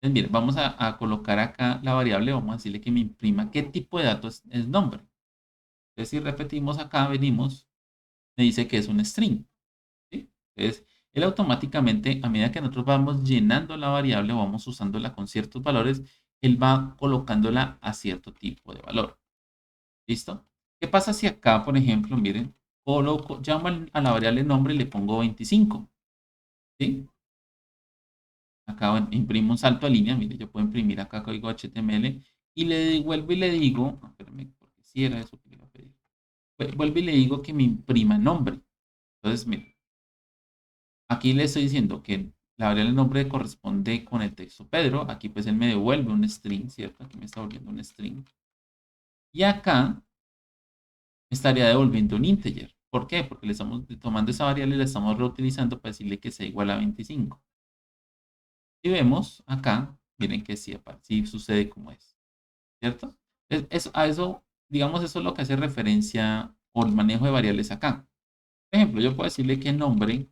Entonces, mire, vamos a colocar acá la variable, vamos a decirle que me imprima qué tipo de datos es nombre. Entonces, si repetimos acá, venimos, me dice que es un string. ¿Sí? Entonces, él automáticamente, a medida que nosotros vamos llenando la variable o vamos usándola con ciertos valores, él va colocándola a cierto tipo de valor. ¿Listo? ¿Qué pasa si acá, por ejemplo, miren, llamo a la variable nombre y le pongo 25? ¿Sí? Acá bueno, imprimo un salto a línea, mire, yo puedo imprimir acá código HTML y le vuelvo y le digo, espérame, porque si era eso que le iba a pedir. Vuelvo y le digo que me imprima nombre. Entonces, mire, aquí le estoy diciendo que la variable nombre corresponde con el texto Pedro. Aquí pues él me devuelve un string, ¿cierto? Aquí me está volviendo un string. Y acá estaría devolviendo un integer. ¿Por qué? Porque le estamos tomando esa variable y la estamos reutilizando para decirle que sea igual a 25. Y vemos acá, miren que sí sucede como es, ¿cierto? A eso, digamos, eso es lo que hace referencia o el manejo de variables acá. Por ejemplo, yo puedo decirle que el nombre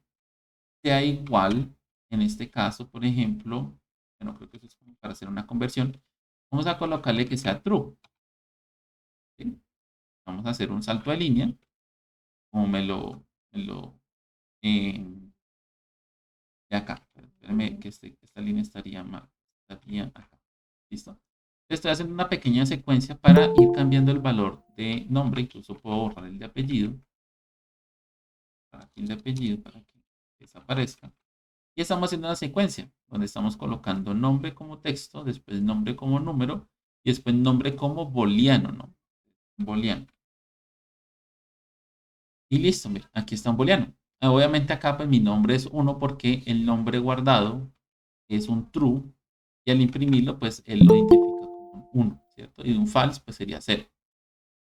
sea igual, en este caso, por ejemplo, bueno, creo que eso es como para hacer una conversión. Vamos a colocarle que sea true. ¿Sí? Vamos a hacer un salto de línea, como eh, de acá. Espérenme que esta línea estaría mal. Estaría acá. ¿Listo? Estoy haciendo una pequeña secuencia para ir cambiando el valor de nombre. Incluso puedo borrar el de apellido. Aquí el de apellido para que desaparezca. Y estamos haciendo una secuencia donde estamos colocando nombre como texto, después nombre como número y después nombre como booleano, ¿no? Booleano. Y listo, mira, aquí está un booleano. Obviamente acá pues mi nombre es 1 porque el nombre guardado es un true y al imprimirlo pues él lo identifica como con 1, ¿cierto? Y un false pues sería 0.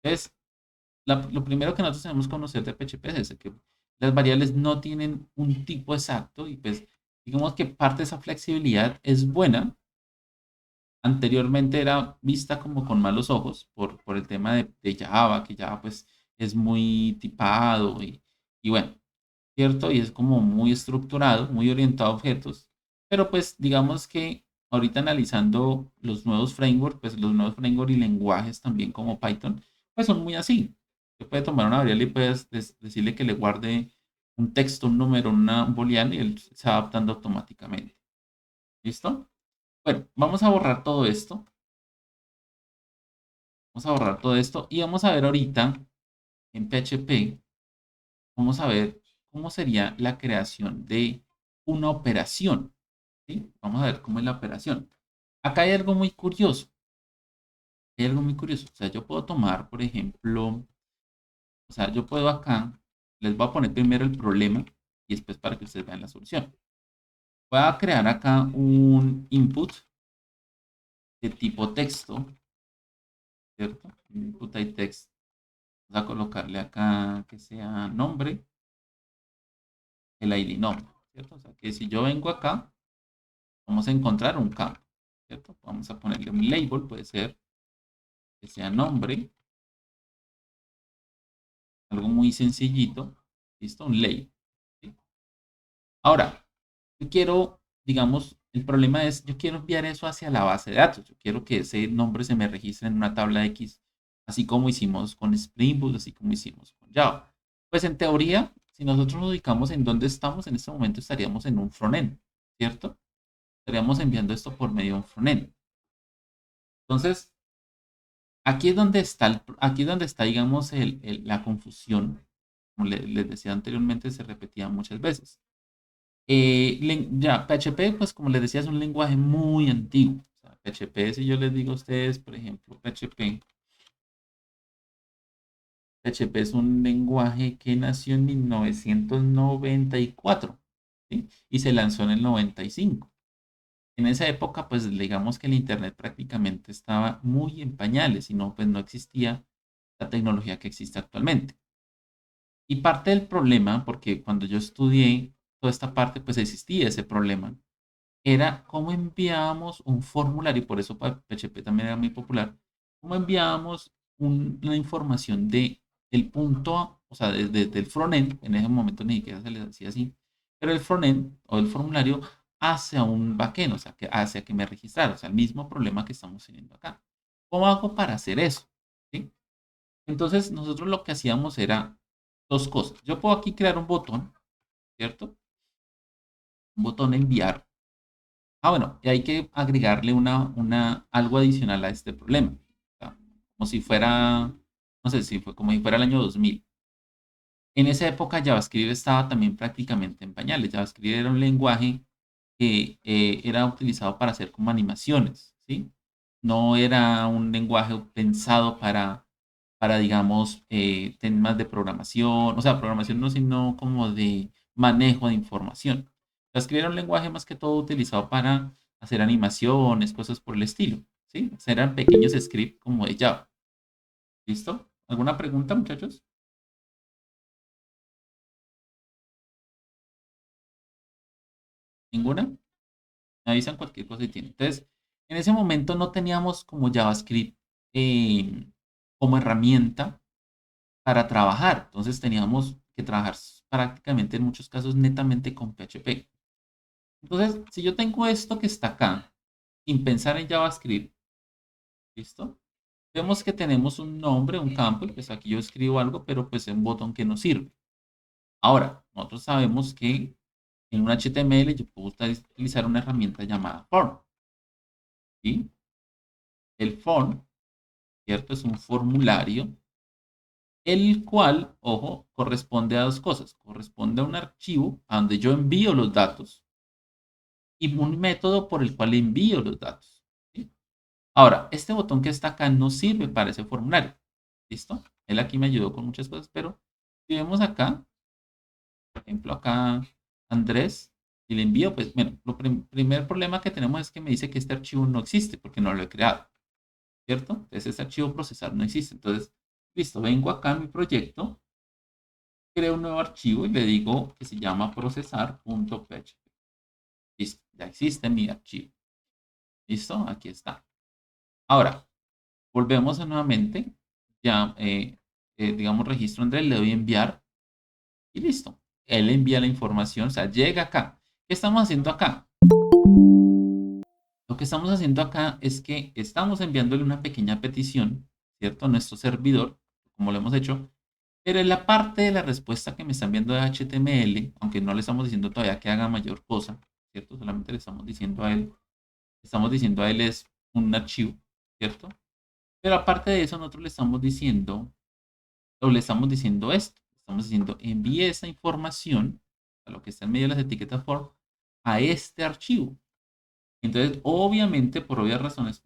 Entonces, lo primero que nosotros tenemos que conocer de PHP es ese, que las variables no tienen un tipo exacto y pues digamos que parte de esa flexibilidad es buena. Anteriormente era vista como con malos ojos por el tema de Java, que Java pues es muy tipado y bueno, ¿cierto? Y es como muy estructurado, muy orientado a objetos, pero pues digamos que ahorita analizando los nuevos frameworks, pues los nuevos frameworks y lenguajes también como Python, pues son muy así. Se puede tomar una variable y puedes decirle que le guarde un texto, un número, un booleano y él se va adaptando automáticamente. ¿Listo? Bueno, vamos a borrar todo esto. Vamos a borrar todo esto y vamos a ver ahorita en PHP, vamos a ver cómo sería la creación de una operación. ¿Sí? Vamos a ver cómo es la operación. Acá hay algo muy curioso. Hay algo muy curioso. O sea, yo puedo tomar, por ejemplo, o sea, yo puedo acá, les voy a poner primero el problema y después para que ustedes vean la solución. Voy a crear acá un input de tipo texto, ¿cierto? Input y text. Vamos a colocarle acá que sea nombre, el ID nombre, ¿cierto? O sea, que si yo vengo acá, vamos a encontrar un campo, ¿cierto? Vamos a ponerle un label, puede ser que sea nombre, algo muy sencillito, ¿listo? Un label, ¿sí? Ahora, yo quiero, digamos, el problema es, yo quiero enviar eso hacia la base de datos, yo quiero que ese nombre se me registre en una tabla X, así como hicimos con Spring Boot, así como hicimos con Java. Pues en teoría, si nosotros nos ubicamos en dónde estamos, en este momento estaríamos en un frontend, ¿cierto? Estaríamos enviando esto por medio de un frontend. Entonces, aquí es donde está, digamos, la confusión. Como les decía anteriormente, se repetía muchas veces. Ya, PHP, pues como les decía, es un lenguaje muy antiguo. O sea, PHP, si yo les digo a ustedes, por ejemplo, PHP es un lenguaje que nació en 1994, ¿sí? Y se lanzó en el 95. En esa época, pues digamos que el Internet prácticamente estaba muy en pañales y no, pues no existía la tecnología que existe actualmente. Y parte del problema, porque cuando yo estudié toda esta parte, pues existía ese problema, era cómo enviábamos un formulario, y por eso PHP también era muy popular, cómo enviábamos una información de el punto, o sea, desde el frontend, en ese momento ni siquiera se les decía así, pero el frontend o el formulario hacia un backend, o sea, que hacia que me registrara, o sea, el mismo problema que estamos teniendo acá. ¿Cómo hago para hacer eso? ¿Sí? Entonces, nosotros lo que hacíamos era dos cosas. Yo puedo aquí crear un botón, ¿cierto? Un botón enviar. Ah, bueno, y hay que agregarle algo adicional a este problema. O sea, como si fuera, no sé, si fue como si fuera el año 2000. En esa época JavaScript estaba también prácticamente en pañales. JavaScript era un lenguaje que era utilizado para hacer como animaciones, ¿sí? No era un lenguaje pensado para digamos, temas de programación, o sea, programación no, sino como de manejo de información. JavaScript era un lenguaje más que todo utilizado para hacer animaciones, cosas por el estilo, ¿sí? O sea, eran pequeños scripts como de Java. ¿Listo? ¿Alguna pregunta, muchachos? ¿Ninguna? Me avisan cualquier cosa y tiene. Entonces, en ese momento no teníamos como JavaScript eh, como herramienta para trabajar. Entonces teníamos que trabajar prácticamente en muchos casos netamente con PHP. Entonces, si yo tengo esto que está acá, sin pensar en JavaScript, ¿listo? Vemos que tenemos un nombre, un campo, y pues aquí yo escribo algo, pero pues es un botón que no sirve. Ahora, nosotros sabemos que en un HTML yo puedo utilizar una herramienta llamada form, ¿sí? El form, ¿cierto? Es un formulario, el cual, ojo, corresponde a dos cosas. Corresponde a un archivo a donde yo envío los datos y un método por el cual envío los datos, ¿sí? Ahora, este botón que está acá no sirve para ese formulario. ¿Listo? Él aquí me ayudó con muchas cosas, pero si vemos acá, por ejemplo, acá Andrés, y le envío, pues, bueno, primer problema que tenemos es que me dice que este archivo no existe porque no lo he creado. ¿cierto? Entonces ese archivo procesar no existe. Entonces, listo, vengo acá a mi proyecto, creo un nuevo archivo y le digo que se llama procesar.php. Listo, ya existe mi archivo. ¿Listo? Aquí está. Ahora, volvemos a nuevamente, ya, digamos, registro Andrés, le doy enviar y listo. Él envía la información, o sea, llega acá. ¿Qué estamos haciendo acá? Lo que estamos haciendo acá es que estamos enviándole una pequeña petición, ¿cierto? A nuestro servidor, como lo hemos hecho, pero en la parte de la respuesta que me están viendo de HTML, aunque no le estamos diciendo todavía que haga mayor cosa, ¿cierto? Solamente le estamos diciendo a él es un archivo, ¿cierto? Pero aparte de eso, nosotros le estamos diciendo, o le estamos diciendo esto, estamos diciendo envíe esa información, a lo que está en medio de las etiquetas for, a este archivo. Entonces, obviamente, por obvias razones,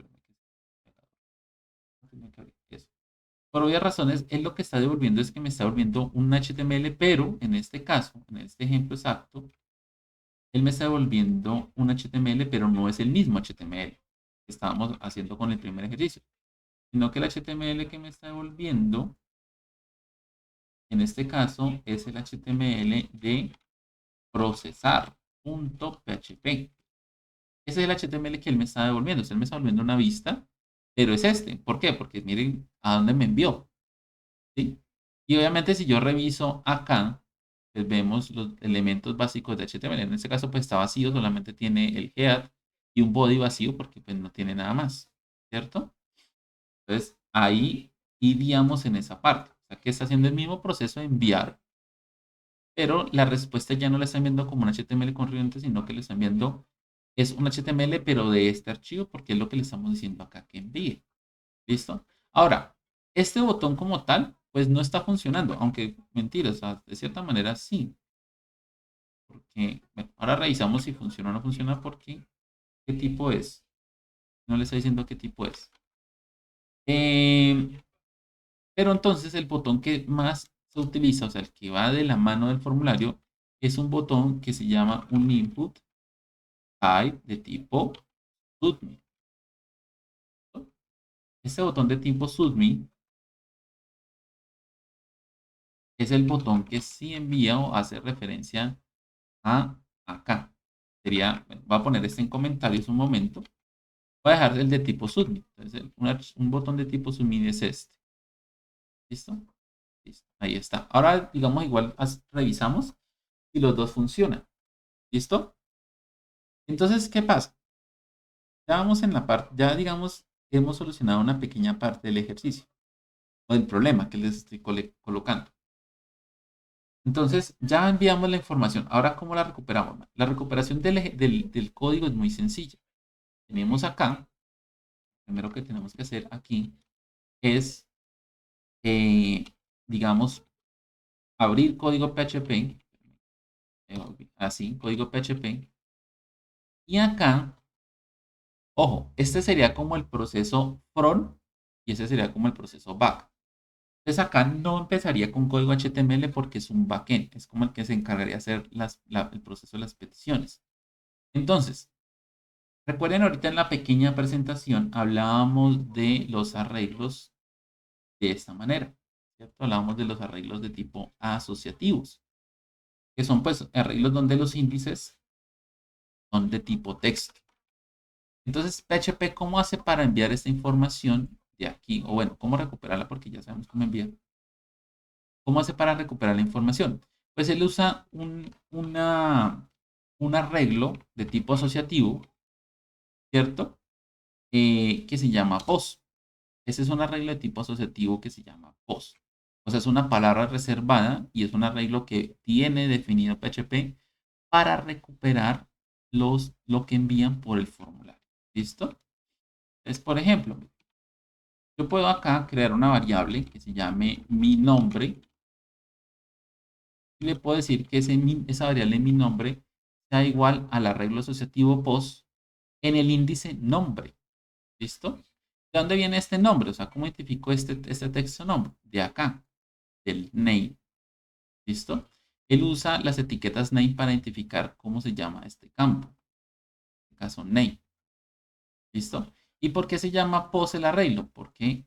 por obvias razones, él lo que está devolviendo es que me está devolviendo un HTML, pero en este caso, en este ejemplo exacto, él me está devolviendo un HTML, pero no es el mismo HTML que estábamos haciendo con el primer ejercicio, sino que el HTML que me está devolviendo, en este caso, es el HTML de procesar.php. Ese es el HTML que él me está devolviendo. Él me está devolviendo una vista, pero es este. ¿Por qué? Porque miren a dónde me envió. ¿Sí? Y obviamente si yo reviso acá, pues vemos los elementos básicos de HTML. En este caso, pues está vacío, solamente tiene el head y un body vacío porque pues no tiene nada más, ¿cierto? Entonces, ahí iríamos en esa parte. O sea, que está haciendo el mismo proceso de enviar, pero la respuesta ya no la están viendo como un HTML corriente, sino que le están viendo es un HTML, pero de este archivo, porque es lo que le estamos diciendo acá que envíe. ¿Listo? Ahora, este botón como tal, pues no está funcionando, aunque mentira, o sea, de cierta manera sí. Porque, bueno, ahora revisamos si funciona o no funciona, porque qué tipo es. No le está diciendo qué tipo es. Eh, pero entonces el botón que más se utiliza, o sea, el que va de la mano del formulario, es un botón que se llama un input type de tipo submit. Este botón de tipo submit es el botón que sí envía o hace referencia a acá. Sería, bueno, voy a poner este en comentarios un momento. Voy a dejar el de tipo submit. Entonces, un botón de tipo submit es este. ¿Listo? Listo. Ahí está. Ahora, digamos, igual revisamos si los dos funcionan. ¿Listo? Entonces, ¿qué pasa? Ya vamos en la parte, ya digamos, hemos solucionado una pequeña parte del ejercicio o del problema que les estoy colocando. Entonces, ya enviamos la información. Ahora, ¿cómo la recuperamos? La recuperación del código es muy sencilla. Tenemos acá, primero que tenemos que hacer aquí es, eh, digamos, abrir código PHP, así, código PHP, y acá, ojo, este sería como el proceso front y ese sería como el proceso back. Entonces acá no empezaría con código HTML porque es un backend, es como el que se encargaría de hacer el proceso de las peticiones. Entonces, recuerden ahorita en la pequeña presentación hablábamos de los arreglos de esta manera, ¿cierto? Hablábamos de los arreglos de tipo asociativos, que son pues arreglos donde los índices son de tipo texto. Entonces, PHP, ¿cómo hace para enviar esta información de aquí? O bueno, ¿cómo recuperarla? Porque ya sabemos cómo enviar. ¿Cómo hace para recuperar la información? Pues él usa un arreglo de tipo asociativo, ¿cierto? Que se llama post. Ese es un arreglo de tipo asociativo que se llama post. O sea, es una palabra reservada y es un arreglo que tiene definido PHP para recuperar lo que envían por el formulario. ¿Listo? Es, por ejemplo, yo puedo acá crear una variable que se llame mi nombre y le puedo decir que esa variable mi nombre sea igual al arreglo asociativo post en el índice nombre. ¿Listo? ¿De dónde viene este nombre? O sea, ¿cómo identifico este texto nombre? De acá, del name. ¿Listo? Él usa las etiquetas name para identificar cómo se llama este campo. En este caso, name. ¿Listo? ¿Y por qué se llama POS el arreglo? Porque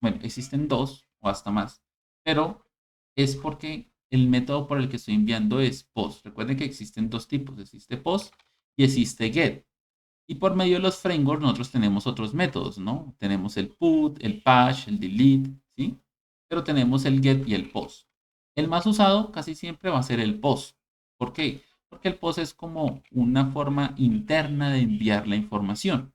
bueno, existen dos o hasta más, pero es porque el método por el que estoy enviando es POS. Recuerden que existen dos tipos, existe POS y existe GET. Y por medio de los frameworks nosotros tenemos otros métodos, ¿no? Tenemos el put, el patch, el delete, ¿sí? Pero tenemos el get y el post. El más usado casi siempre va a ser el post. ¿Por qué? Porque el post es como una forma interna de enviar la información.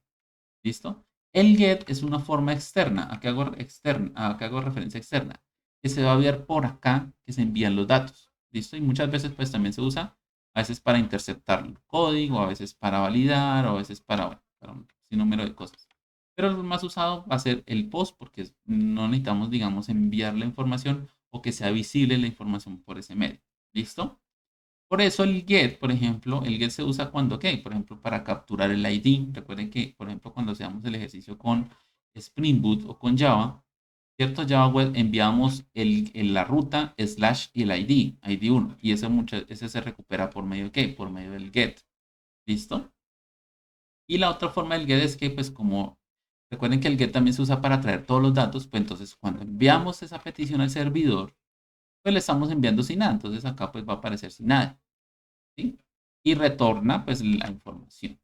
¿Listo? El get es una forma externa. ¿A qué hago referencia externa? Que se va a ver por acá que se envían los datos. ¿Listo? Y muchas veces pues también se usa a veces para interceptar el código, a veces para validar, o a veces para, bueno, para un sinnúmero de cosas. Pero el más usado va a ser el post porque no necesitamos, digamos, enviar la información o que sea visible la información por ese medio. ¿Listo? Por eso el get, por ejemplo, el get se usa cuando, ¿qué? Por ejemplo, para capturar el ID. Recuerden que, por ejemplo, cuando hacemos el ejercicio con Spring Boot o con Java, ¿cierto? Java Web enviamos la ruta slash y el ID, ID1. Y ese se recupera por medio de, ¿qué? Por medio del get. ¿Listo? Y la otra forma del get es que, pues, como recuerden que el get también se usa para traer todos los datos, pues entonces cuando enviamos esa petición al servidor, pues le estamos enviando sin nada. Entonces acá pues va a aparecer sin nada. ¿Sí? Y retorna pues la información.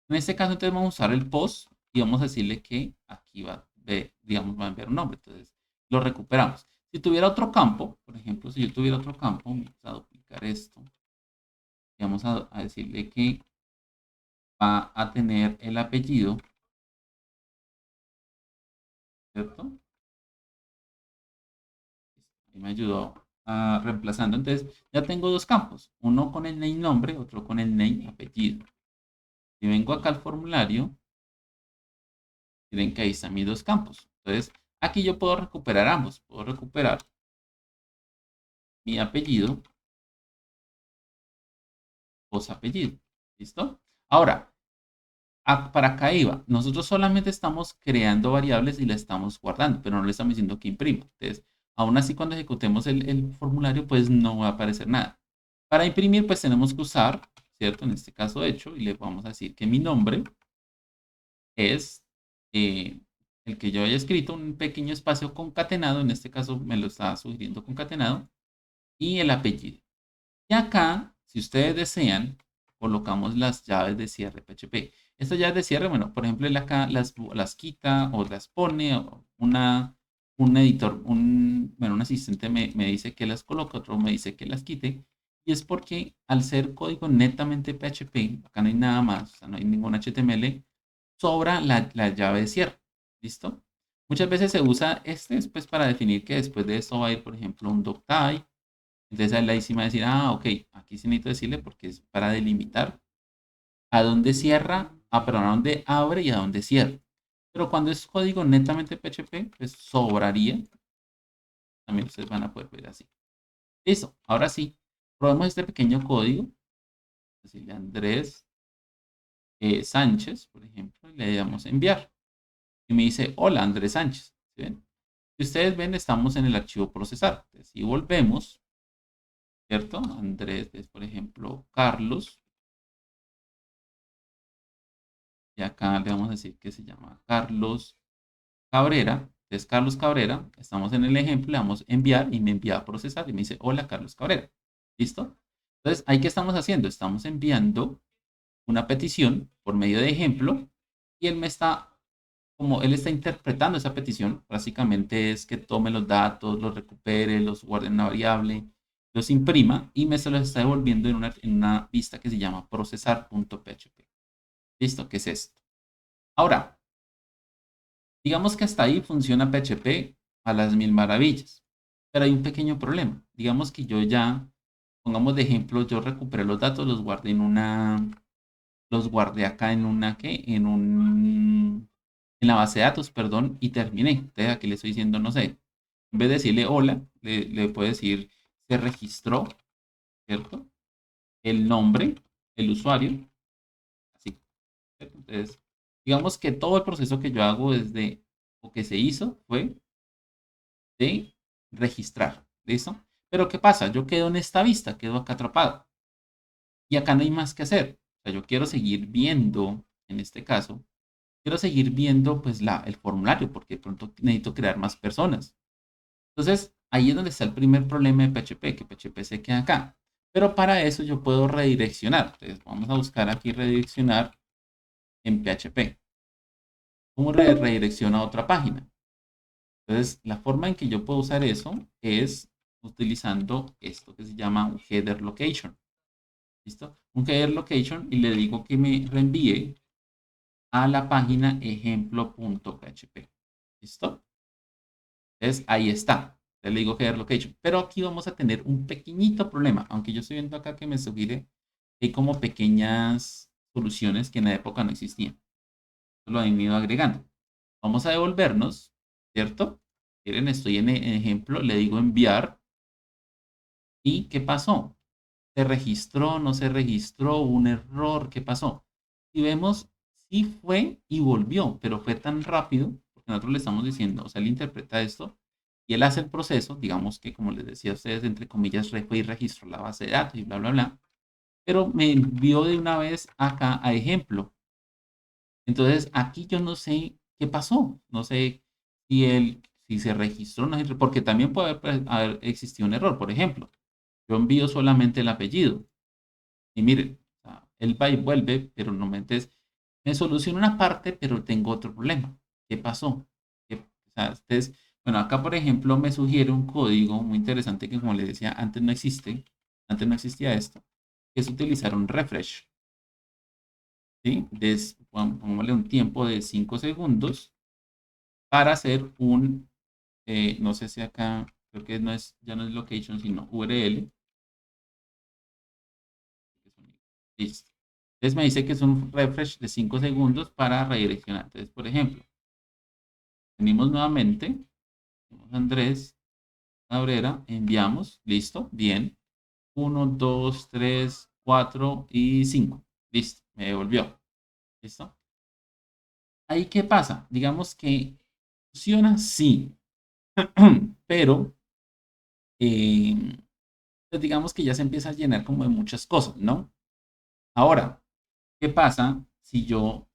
En este caso entonces vamos a usar el post y vamos a decirle que aquí digamos, va a enviar un nombre. Entonces lo recuperamos. Si tuviera otro campo, por ejemplo, si yo tuviera otro campo, vamos a duplicar esto y vamos a decirle que va a tener el apellido, ¿cierto? Ahí me ayudó reemplazando. Entonces ya tengo dos campos, uno con el name nombre, otro con el name apellido. Si vengo acá al formulario, miren que ahí están mis dos campos. Entonces, aquí yo puedo recuperar ambos. Puedo recuperar mi apellido, post apellido. ¿Listo? Ahora, para acá iba. Nosotros solamente estamos creando variables y la estamos guardando, pero no le estamos diciendo que imprima. Entonces, aún así, cuando ejecutemos el formulario, pues no va a aparecer nada. Para imprimir, pues tenemos que usar, ¿cierto? En este caso, hecho, y le vamos a decir que mi nombre es eh, el que yo haya escrito, un pequeño espacio concatenado, en este caso me lo está sugiriendo concatenado, y el apellido. Y acá, si ustedes desean, colocamos las llaves de cierre PHP. Estas llaves de cierre, bueno, por ejemplo, él acá las quita o las pone, o un editor, bueno, un asistente me dice que las coloca, otro me dice que las quite. Y es porque al ser código netamente PHP, acá no hay nada más, o sea, no hay ningún HTML, sobra la llave de cierre. ¿Listo? Muchas veces se usa este después para definir que después de esto va a ir, por ejemplo, un doctype. Entonces ahí sí me va a decir, ok, aquí sí necesito decirle porque es para delimitar a dónde cierra, perdón, a dónde abre y a dónde cierra. Pero cuando es código netamente PHP, pues sobraría. También ustedes van a poder ver así. Listo, ahora sí, probemos este pequeño código. Decirle Andrés Sánchez, por ejemplo, y le damos enviar. Y me dice, hola Andrés Sánchez. ¿Sí ven? Si ustedes ven, estamos en el archivo procesar. Entonces, si volvemos, ¿cierto? Andrés es, por ejemplo, Carlos. Y acá le vamos a decir que se llama Carlos Cabrera. Entonces, Carlos Cabrera, estamos en el ejemplo, le damos enviar y me envía a procesar y me dice, hola Carlos Cabrera. ¿Listo? Entonces, ¿ahí qué estamos haciendo? Estamos enviando una petición por medio de ejemplo y como él está interpretando esa petición, básicamente es que tome los datos, los recupere, los guarde en una variable, los imprima y se los está devolviendo en una vista que se llama procesar.php. ¿Listo? ¿Qué es esto? Ahora, digamos que hasta ahí funciona PHP a las mil maravillas, pero hay un pequeño problema. Digamos que yo ya, pongamos de ejemplo, yo recuperé los datos, los guardé acá ¿qué? En la base de datos, perdón, y terminé. Entonces aquí le estoy diciendo, no sé, en vez de decirle hola, le puedo decir, se registró, ¿cierto? El nombre, el usuario, así, ¿cierto? Entonces, digamos que todo el proceso que yo hago o que se hizo fue de registrar. ¿Listo? Pero ¿qué pasa? Yo quedo en esta vista, quedo acá atrapado. Y acá no hay más que hacer. O sea, yo quiero seguir viendo, en este caso, quiero seguir viendo pues el formulario porque de pronto necesito crear más personas. Entonces, ahí es donde está el primer problema de PHP, que PHP se queda acá. Pero para eso yo puedo redireccionar. Entonces, vamos a buscar aquí redireccionar en PHP. ¿Cómo redirecciona a otra página? Entonces, la forma en que yo puedo usar eso es utilizando esto que se llama un header location. ¿Listo? Un header location y le digo que me reenvíe a la página ejemplo.php. ¿Listo? Entonces, ahí está. Le digo header location. Pero aquí vamos a tener un pequeñito problema. Aunque yo estoy viendo acá que me sugiere que hay como pequeñas soluciones que en la época no existían. Lo han ido agregando. Vamos a devolvernos, ¿cierto? Miren, estoy en ejemplo, le digo enviar. ¿Y qué pasó? ¿Se registró? ¿No se registró? ¿Hubo un error? ¿Qué pasó? Y vemos, sí fue y volvió, pero fue tan rápido, porque nosotros le estamos diciendo, o sea, él interpreta esto y él hace el proceso, digamos que como les decía a ustedes, entre comillas, fue y registró la base de datos y bla, bla, bla, pero me envió de una vez acá a ejemplo. Entonces, aquí yo no sé qué pasó, no sé si se registró, no sé, porque también puede haber existido un error, por ejemplo, yo envío solamente el apellido. Y miren, o sea, él va y vuelve, pero normalmente me soluciona una parte, pero tengo otro problema. ¿Qué pasó? O sea, ustedes, bueno, acá por ejemplo me sugiere un código muy interesante que como les decía, antes no existía esto, que es utilizar un refresh, ¿sí? Pongámosle un tiempo de 5 segundos para hacer no sé si acá, creo que ya no es location, sino URL. Listo. Entonces me dice que es un refresh de 5 segundos para redireccionar. Entonces, por ejemplo, venimos nuevamente, Andrés Cabrera, enviamos, listo, bien. 1, 2, 3, 4 y 5. Listo, me devolvió. ¿Listo? Ahí, ¿qué pasa? Digamos que funciona, sí, pero eh, pues digamos que ya se empieza a llenar como de muchas cosas, ¿no? Ahora, ¿qué pasa si yo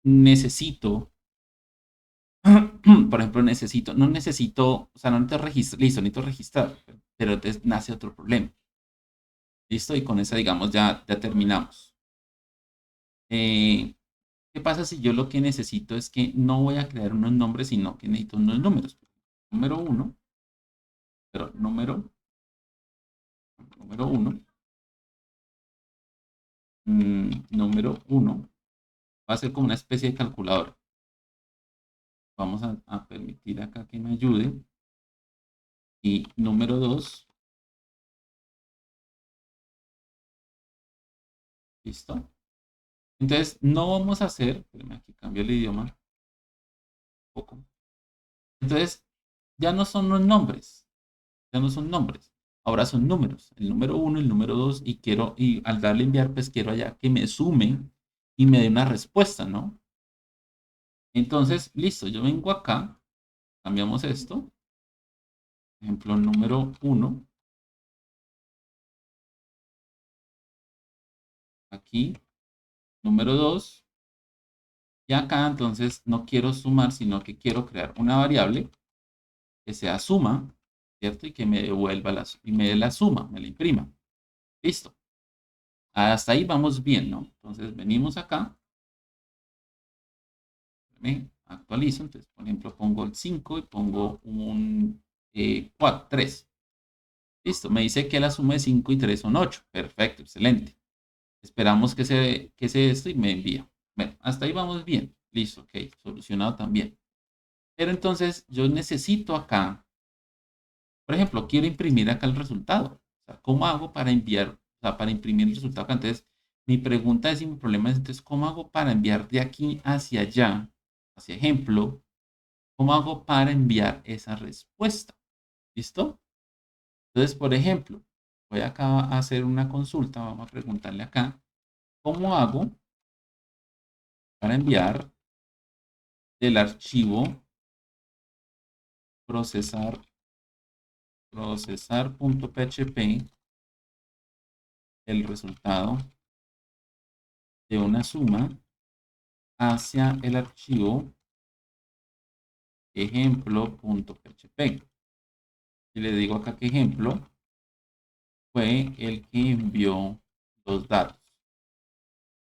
necesito por ejemplo, no necesito, o sea, no necesito registrar, listo, necesito registrar, pero entonces nace otro problema. Listo, y con esa, digamos, ya terminamos. Eh, ¿Qué pasa si yo lo que necesito es que no voy a crear unos nombres, sino que necesito unos números? Número uno, pero número uno, número uno, va a ser como una especie de calculadora. Vamos a permitir acá que me ayude. Y número dos, listo. Entonces, no vamos a hacer, espérame, aquí cambio el idioma un poco. Entonces, ya no son los nombres, ya no son nombres, ahora son números, el número uno, el número dos, y al darle enviar, pues quiero allá que me sumen y me dé una respuesta, ¿no? Entonces, listo, yo vengo acá, cambiamos esto, ejemplo número uno, aquí, número dos, y acá entonces no quiero sumar, sino que quiero crear una variable que sea suma, ¿cierto? Y que me devuelva y me dé la suma, me la imprima. Listo. Hasta ahí vamos bien, ¿no? Entonces venimos acá, me actualizo, entonces por ejemplo pongo el 5 y pongo un 4, 3. Listo, me dice que la suma de 5 y 3 son 8. Perfecto, excelente. Esperamos que se esto y me envía. Bueno, hasta ahí vamos bien. Listo, ok, solucionado también. Pero entonces yo necesito acá, por ejemplo, quiero imprimir acá el resultado. O sea, ¿cómo hago para enviar, o sea, para imprimir el resultado acá? Entonces, mi pregunta es y mi problema es, entonces, ¿cómo hago para enviar de aquí hacia allá, hacia ejemplo? ¿Cómo hago para enviar esa respuesta? ¿Listo? Entonces, por ejemplo, voy acá a hacer una consulta, vamos a preguntarle acá, ¿cómo hago para enviar del archivo procesar, procesar.php el resultado de una suma hacia el archivo ejemplo.php. Y le digo acá que ejemplo fue el que envió los datos.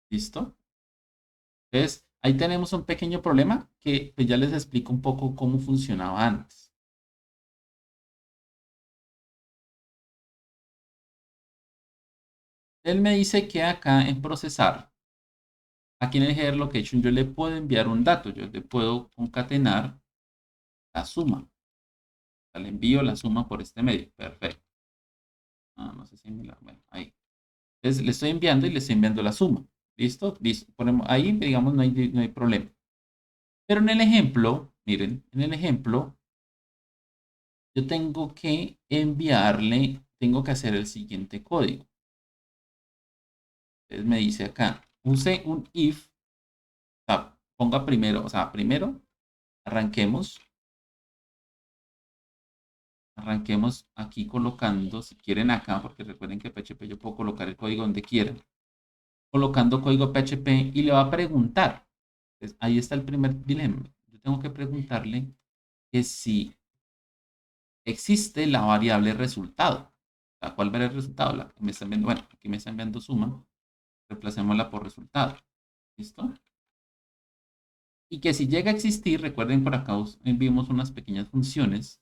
¿Listo? Entonces, ahí tenemos un pequeño problema que pues, ya les explico un poco cómo funcionaba antes. Él me dice que acá en procesar, aquí en el header location, yo le puedo enviar un dato, yo le puedo concatenar la suma. O sea, le envío la suma por este medio. Perfecto. Ah, no sé si me la... Bueno, ahí. Entonces, le estoy enviando y le estoy enviando la suma. ¿Listo? Listo. Ponemos, ahí, digamos, no hay problema. Pero en el ejemplo, miren, en el ejemplo, yo tengo que enviarle, tengo que hacer el siguiente código. Entonces me dice acá, use un if, o sea, ponga primero, o sea, primero arranquemos, arranquemos aquí colocando, si quieren acá, porque recuerden que PHP yo puedo colocar el código donde quieran, colocando código PHP y le va a preguntar. Entonces, ahí está el primer dilema. Yo tengo que preguntarle que si existe la variable resultado. ¿La cuál variable resultado? La que me está enviando, bueno, aquí me está enviando suma, reemplacémosla por resultado. ¿Listo? Y que si llega a existir, recuerden por acá vimos unas pequeñas funciones,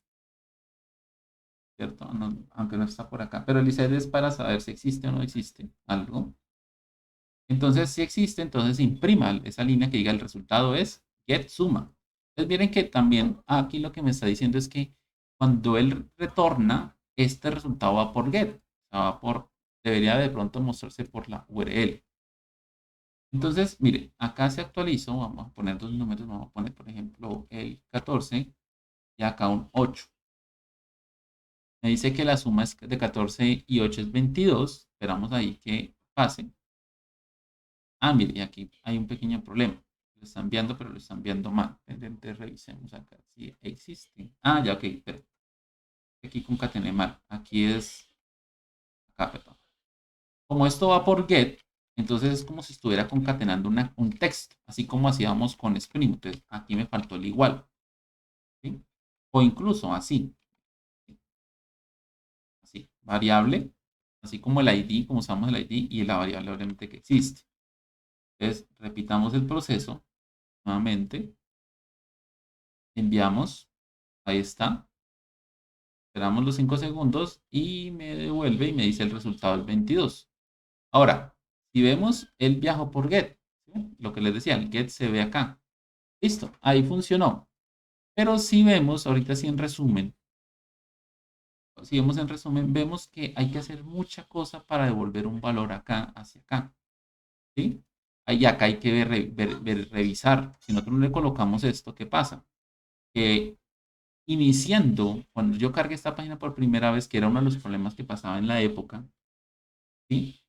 ¿cierto? Aunque no está por acá, pero el ICED es para saber si existe o no existe algo. Entonces, si existe, entonces imprima esa línea que diga el resultado es get suma. Entonces, miren que también aquí lo que me está diciendo es que cuando él retorna, este resultado va por get, o sea, debería de pronto mostrarse por la URL. Entonces, mire, acá se actualizó, vamos a poner dos números, vamos a poner, por ejemplo, el 14 y acá un 8. Me dice que la suma es de 14 y 8 es 22. Esperamos ahí que pase. Ah, mire, y aquí hay un pequeño problema. Lo están enviando, pero lo están enviando mal. Entonces, revisemos acá si existe. Ah, ya, ok, pero aquí concatené mal. Aquí es, acá, perdón. Como esto va por get, entonces es como si estuviera concatenando un texto, así como hacíamos con Spring. Entonces, aquí me faltó el igual. ¿Sí? O incluso así, así, variable, así como el ID, como usamos el ID y la variable obviamente que existe. Entonces, repitamos el proceso nuevamente, enviamos, ahí está, esperamos los 5 segundos y me devuelve y me dice el resultado es 22. Ahora, si vemos, él viajó por get, ¿sí? Lo que les decía, el get se ve acá. Listo, ahí funcionó. Pero si vemos, ahorita sí en resumen, si vemos en resumen, vemos que hay que hacer mucha cosa para devolver un valor acá hacia acá. ¿Sí? Ahí acá hay que revisar. Si nosotros no le colocamos esto, ¿qué pasa? Que iniciando, cuando yo cargué esta página por primera vez, que era uno de los problemas que pasaba en la época, ¿sí?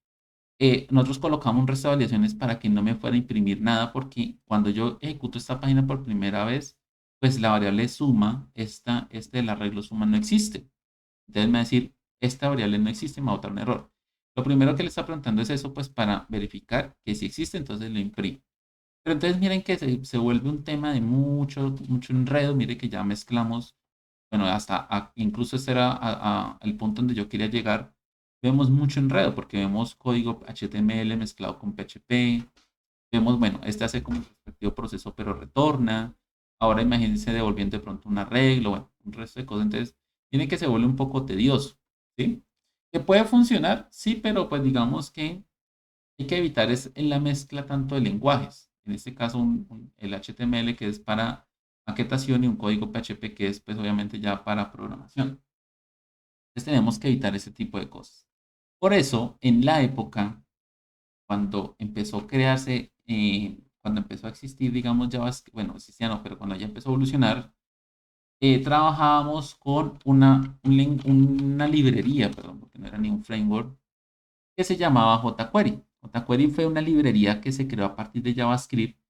Nosotros colocamos un resto de validaciones para que no me fuera a imprimir nada, porque cuando yo ejecuto esta página por primera vez, pues la variable suma, este del arreglo suma no existe. Entonces me va a decir, esta variable no existe, me va a botar un error. Lo primero que le está preguntando es eso, pues para verificar que si existe, entonces lo imprime. Pero entonces miren que se vuelve un tema de mucho, mucho enredo. Mire que ya mezclamos, bueno, incluso este era el punto donde yo quería llegar. Vemos mucho enredo porque vemos código HTML mezclado con PHP. Vemos, bueno, este hace como el respectivo proceso, pero retorna. Ahora imagínense devolviendo de pronto un arreglo, bueno, un resto de cosas. Entonces, tiene que se vuelve un poco tedioso, ¿sí? Que puede funcionar, sí, pero pues digamos que hay que evitar es en la mezcla tanto de lenguajes. En este caso, el HTML que es para maquetación y un código PHP que es pues obviamente ya para programación. Entonces tenemos que evitar ese tipo de cosas. Por eso, en la época, cuando empezó a crearse, cuando empezó a existir, digamos, JavaScript, bueno, existía no, pero cuando ya empezó a evolucionar, trabajábamos con una librería, perdón, porque no era ni un framework, que se llamaba jQuery. jQuery fue una librería que se creó a partir de JavaScript,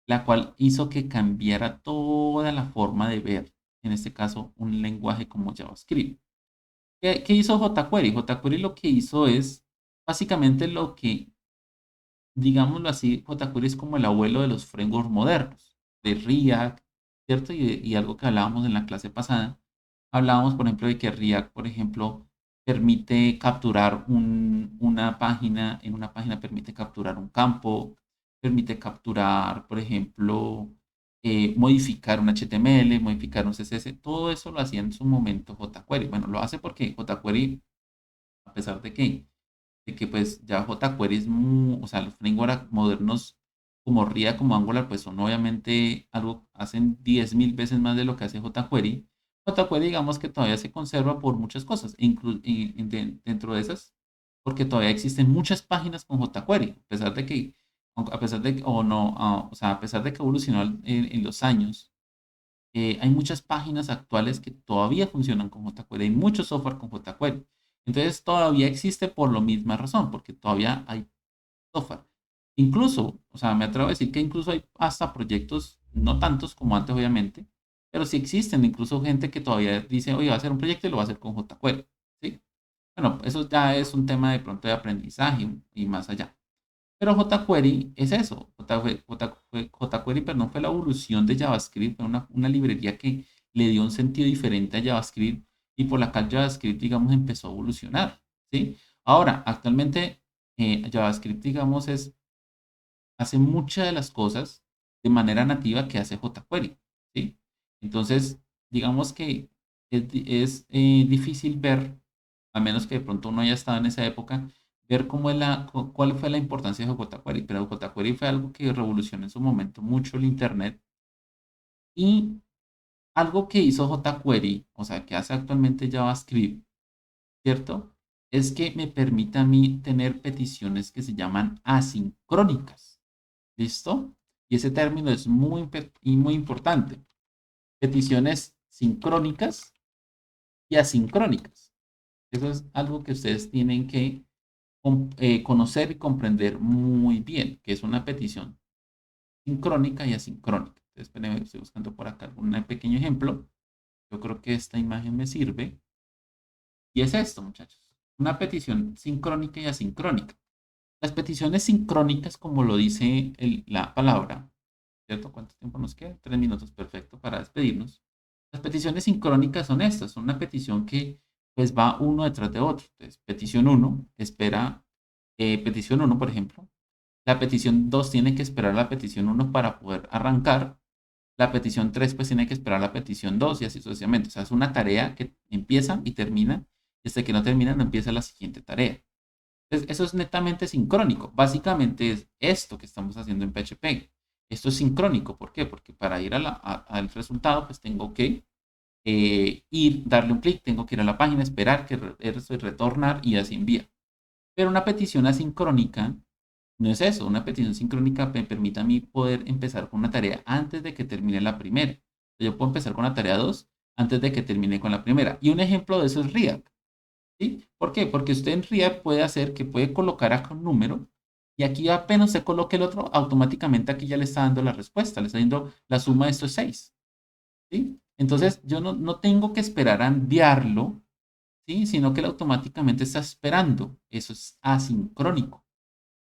la cual hizo que cambiara toda la forma de ver, en este caso, un lenguaje como JavaScript. ¿Qué hizo jQuery? jQuery lo que hizo es básicamente lo que digámoslo así, jQuery es como el abuelo de los frameworks modernos, de React, ¿cierto? Y algo que hablábamos en la clase pasada, hablábamos, por ejemplo, de que React, por ejemplo, permite capturar una página, en una página permite capturar un campo, permite capturar, por ejemplo, modificar un HTML, modificar un CSS, todo eso lo hacía en su momento jQuery. Bueno, lo hace porque jQuery, a pesar de que pues ya jQuery es o sea, los frameworks modernos como React, como Angular, pues son obviamente algo, hacen 10.000 veces más de lo que hace jQuery. jQuery digamos que todavía se conserva por muchas cosas, dentro de esas, porque todavía existen muchas páginas con jQuery, a pesar de que, a pesar de que, o no, o sea, a pesar de que evolucionó en los años, hay muchas páginas actuales que todavía funcionan con jQuery, hay mucho software con jQuery. Entonces todavía existe por la misma razón, porque todavía hay software. Incluso, o sea, me atrevo a decir que incluso hay hasta proyectos, no tantos como antes obviamente, pero sí existen incluso gente que todavía dice, oye, va a hacer un proyecto y lo va a hacer con jQuery. ¿Sí? Bueno, eso ya es un tema de pronto de aprendizaje y más allá. Pero jQuery es eso. jQuery, perdón, fue la evolución de JavaScript, fue una librería que le dio un sentido diferente a JavaScript y por la cual JavaScript, digamos, empezó a evolucionar, ¿sí? Ahora, actualmente, JavaScript, digamos, hace muchas de las cosas de manera nativa que hace jQuery, ¿sí? Entonces, digamos que es difícil ver, a menos que de pronto uno haya estado en esa época, ver cuál fue la importancia de jQuery, pero jQuery fue algo que revolucionó en su momento mucho el Internet y algo que hizo jQuery, o sea, que hace actualmente JavaScript, ¿cierto? Es que me permite a mí tener peticiones que se llaman asincrónicas. ¿Listo? Y ese término es muy importante. Peticiones sincrónicas y asincrónicas. Eso es algo que ustedes tienen que conocer y comprender muy bien, que es una petición sincrónica y asincrónica. Entonces, espérenme, estoy buscando por acá un pequeño ejemplo. Yo creo que esta imagen me sirve. Y es esto, muchachos. Una petición sincrónica y asincrónica. Las peticiones sincrónicas, como lo dice la palabra, ¿cierto? ¿Cuánto tiempo nos queda? 3 minutos, perfecto, para despedirnos. Las peticiones sincrónicas son estas, son una petición que pues va uno detrás de otro. Entonces, petición uno espera, petición uno por ejemplo. La petición 2 tiene que esperar la petición uno para poder arrancar. La petición 3 pues tiene que esperar la petición 2 y así sucesivamente. O sea, es una tarea que empieza y termina. Y hasta que no termina, no empieza la siguiente tarea. Entonces, eso es netamente sincrónico. Básicamente es esto que estamos haciendo en PHP. Esto es sincrónico. ¿Por qué? Porque para ir al resultado, pues tengo que ir, darle un clic, tengo que ir a la página, esperar que eso retornar y así envía. Pero una petición asincrónica no es eso. Una petición sincrónica me permite a mí poder empezar con una tarea antes de que termine la primera. Yo puedo empezar con la tarea 2 antes de que termine con la primera. Y un ejemplo de eso es React. ¿Sí? ¿Por qué? Porque usted en React puede hacer que puede colocar acá un número y aquí apenas se coloque el otro, automáticamente aquí ya le está dando la respuesta, le está dando la suma de estos 6. ¿Sí? Entonces yo no tengo que esperar a enviarlo, ¿sí? Sino que él automáticamente está esperando. Eso es asincrónico.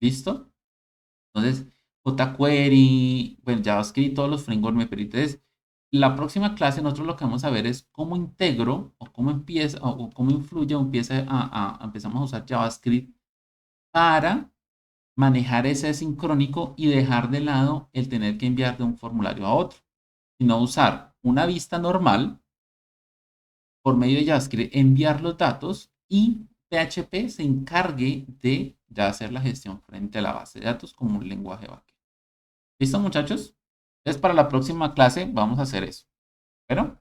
¿Listo? Entonces, jQuery, bueno, JavaScript, todos los frameworks me permiten. Entonces, la próxima clase nosotros lo que vamos a ver es cómo integro o cómo empieza o cómo influye o empieza empezamos a usar JavaScript para manejar ese sincrónico y dejar de lado el tener que enviar de un formulario a otro, sino usar una vista normal por medio de JavaScript, enviar los datos y PHP se encargue de ya hacer la gestión frente a la base de datos como un lenguaje backend. ¿Listo, muchachos? Entonces, para la próxima clase vamos a hacer eso. ¿Pero?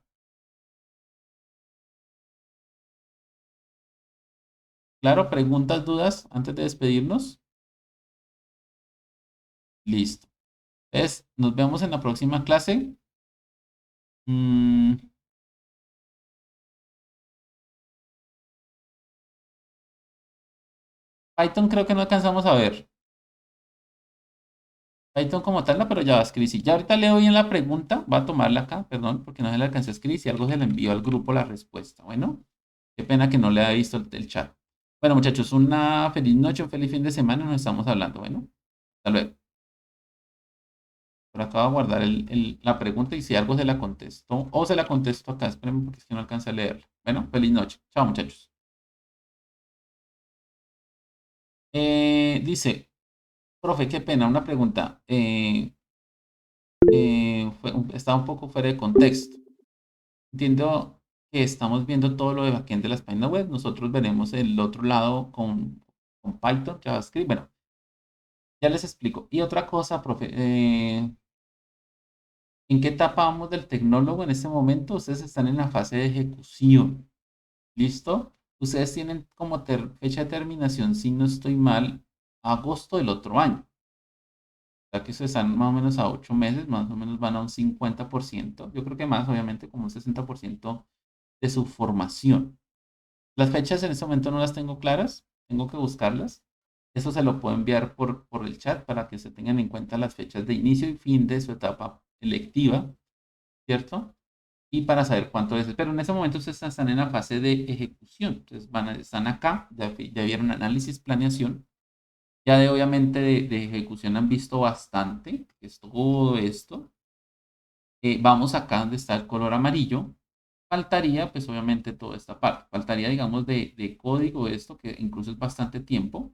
Claro, preguntas, dudas antes de despedirnos. Listo. Entonces, nos vemos en la próxima clase. Mm, Python creo que no alcanzamos a ver. Python como tal, no, pero JavaScript sí. Ya ahorita leo bien la pregunta. Va a tomarla acá, perdón, porque no se la alcancé a escribir. Si algo se le envió al grupo la respuesta. Bueno, qué pena que no le haya visto el chat. Bueno, muchachos, una feliz noche, un feliz fin de semana. Nos estamos hablando. Bueno. Hasta luego. Por acá voy a guardar la pregunta y si algo se la contesto o se la contesto acá, espérenme porque es que no alcancé a leerla. Bueno, feliz noche. Chao, muchachos. Dice, profe, qué pena, una pregunta. Está un poco fuera de contexto. Entiendo que estamos viendo todo lo de backend de las páginas web. Nosotros veremos el otro lado con Python, JavaScript. Bueno, ya les explico. Y otra cosa, profe, ¿en qué etapa vamos del tecnólogo en este momento? Ustedes están en la fase de ejecución. ¿Listo? Ustedes tienen como fecha de terminación, si no estoy mal, agosto del otro año. O sea que ustedes están más o menos a 8 meses, más o menos van a un 50%. Yo creo que más, obviamente, como un 60% de su formación. Las fechas en este momento no las tengo claras, tengo que buscarlas. Eso se lo puedo enviar por el chat para que se tengan en cuenta las fechas de inicio y fin de su etapa electiva, ¿cierto? Y para saber cuánto es. Pero en ese momento ustedes están en la fase de ejecución. Entonces están acá, ya vieron análisis, planeación. Ya de obviamente de ejecución han visto bastante, que es todo esto. Vamos acá donde está el color amarillo. Faltaría, pues obviamente, toda esta parte. Faltaría, digamos, de código esto, que incluso es bastante tiempo.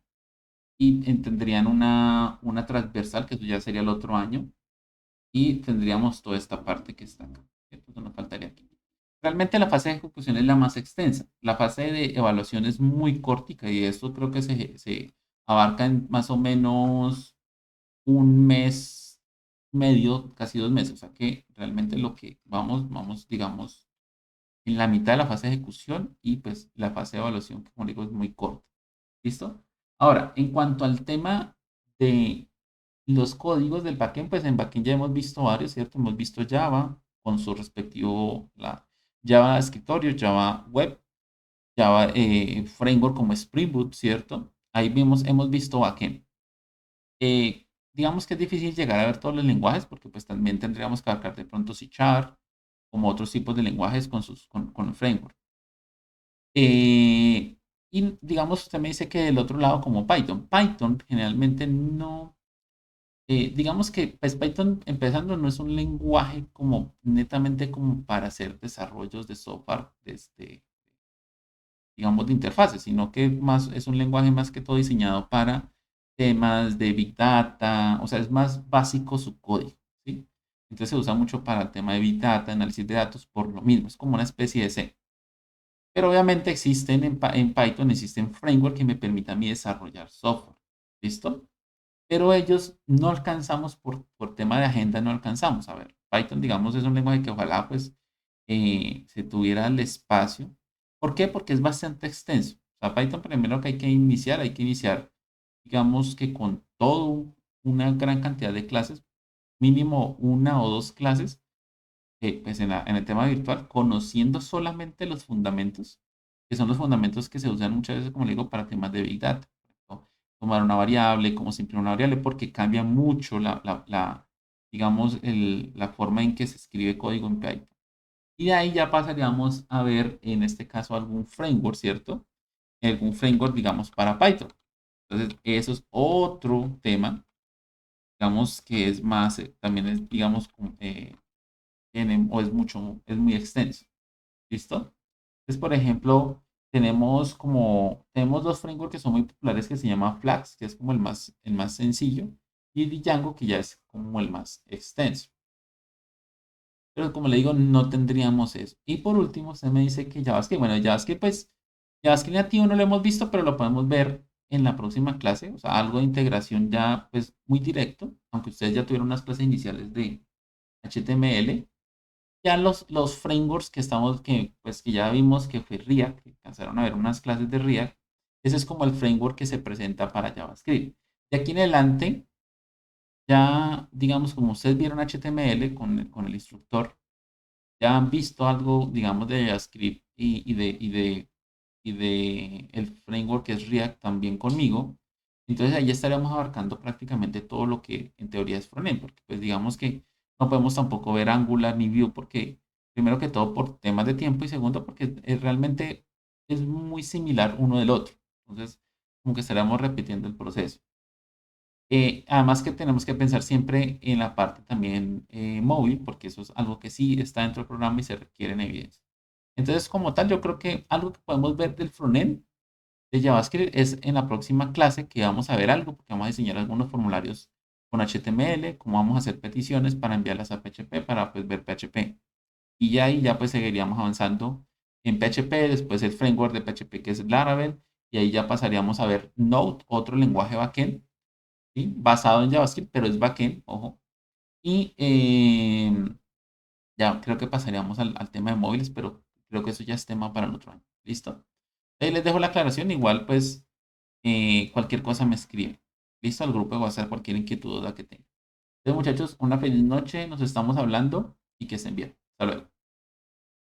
Y tendrían una transversal, que eso ya sería el otro año. Y tendríamos toda esta parte que está acá. Entonces nos faltaría aquí. Realmente la fase de ejecución es la más extensa. La fase de evaluación es muy cortica y esto creo que se abarca en más o menos un mes medio, casi 2 meses. O sea que realmente lo que vamos, digamos, en la mitad de la fase de ejecución y pues la fase de evaluación, que como digo, es muy corta. ¿Listo? Ahora, en cuanto al tema de los códigos del backend, pues en backend ya hemos visto varios, ¿cierto? Hemos visto Java con su respectivo, Java escritorio, Java web, Java framework como Spring Boot, ¿cierto? Ahí hemos visto backend. Digamos que es difícil llegar a ver todos los lenguajes porque pues también tendríamos que abarcar de pronto C Sharp, como otros tipos de lenguajes con el framework. Y digamos, usted me dice que del otro lado como Python. Python generalmente no, digamos que pues Python empezando no es un lenguaje como netamente como para hacer desarrollos de software, digamos, de interfaces, sino que más es un lenguaje más que todo diseñado para temas de Big Data, o sea, es más básico su código, ¿sí? Entonces se usa mucho para el tema de Big Data, análisis de datos, por lo mismo, es como una especie de C. Pero obviamente existen en Python, existen frameworks que me permitan a mí desarrollar software, ¿listo? Pero ellos no alcanzamos por tema de agenda, no alcanzamos. A ver, Python, digamos, es un lenguaje que ojalá pues se tuviera el espacio. ¿Por qué? Porque es bastante extenso. O sea, Python primero que hay que iniciar, digamos que con todo una gran cantidad de clases, mínimo una o dos clases, pues en el tema virtual, conociendo solamente los fundamentos, que son los fundamentos que se usan muchas veces, como le digo, para temas de Big Data. ¿No? Tomar una variable, cómo se imprime una variable, porque cambia mucho digamos, la forma en que se escribe código en Python. Y de ahí ya pasaríamos a ver, en este caso, algún framework, ¿cierto? Algún framework, digamos, para Python. Entonces, eso es otro tema, digamos, que es más, también es, digamos, o es muy extenso. ¿Listo? Entonces, por ejemplo, tenemos dos frameworks que son muy populares que se llama Flask, que es como el más sencillo, y Django, que ya es como el más extenso. Pero como le digo, no tendríamos eso. Y por último, usted me dice que JavaScript, bueno, JavaScript, pues, JavaScript nativo no lo hemos visto, pero lo podemos ver en la próxima clase, o sea, algo de integración ya, pues, muy directo, aunque ustedes ya tuvieron unas clases iniciales de HTML. Ya los frameworks pues, que ya vimos que fue React, que alcanzaron a ver unas clases de React, ese es como el framework que se presenta para JavaScript. De aquí en adelante, ya digamos, como ustedes vieron HTML con el instructor, ya han visto algo, digamos, de JavaScript y de el framework que es React también conmigo. Entonces ahí ya estaríamos abarcando prácticamente todo lo que en teoría es frontend, porque pues digamos que no podemos tampoco ver Angular ni Vue, porque primero que todo por temas de tiempo y segundo porque realmente es muy similar uno del otro. Entonces, como que estaríamos repitiendo el proceso. Además que tenemos que pensar siempre en la parte también móvil, porque eso es algo que sí está dentro del programa y se requiere en evidencia. Entonces, como tal, yo creo que algo que podemos ver del frontend de JavaScript es en la próxima clase que vamos a ver algo, porque vamos a diseñar algunos formularios con HTML, cómo vamos a hacer peticiones para enviarlas a PHP para pues ver PHP. Y ya ahí ya pues seguiríamos avanzando en PHP, después el framework de PHP que es Laravel, y ahí ya pasaríamos a ver Node, otro lenguaje backend, ¿sí? Basado en JavaScript, pero es backend, ojo. Y ya creo que pasaríamos al tema de móviles, pero creo que eso ya es tema para el otro año. ¿Listo? Ahí les dejo la aclaración, igual pues cualquier cosa me escribe. ¿Listo? Al grupo de WhatsApp, cualquier inquietud o duda que tenga. Entonces muchachos, una feliz noche, nos estamos hablando y que estén bien. Hasta luego.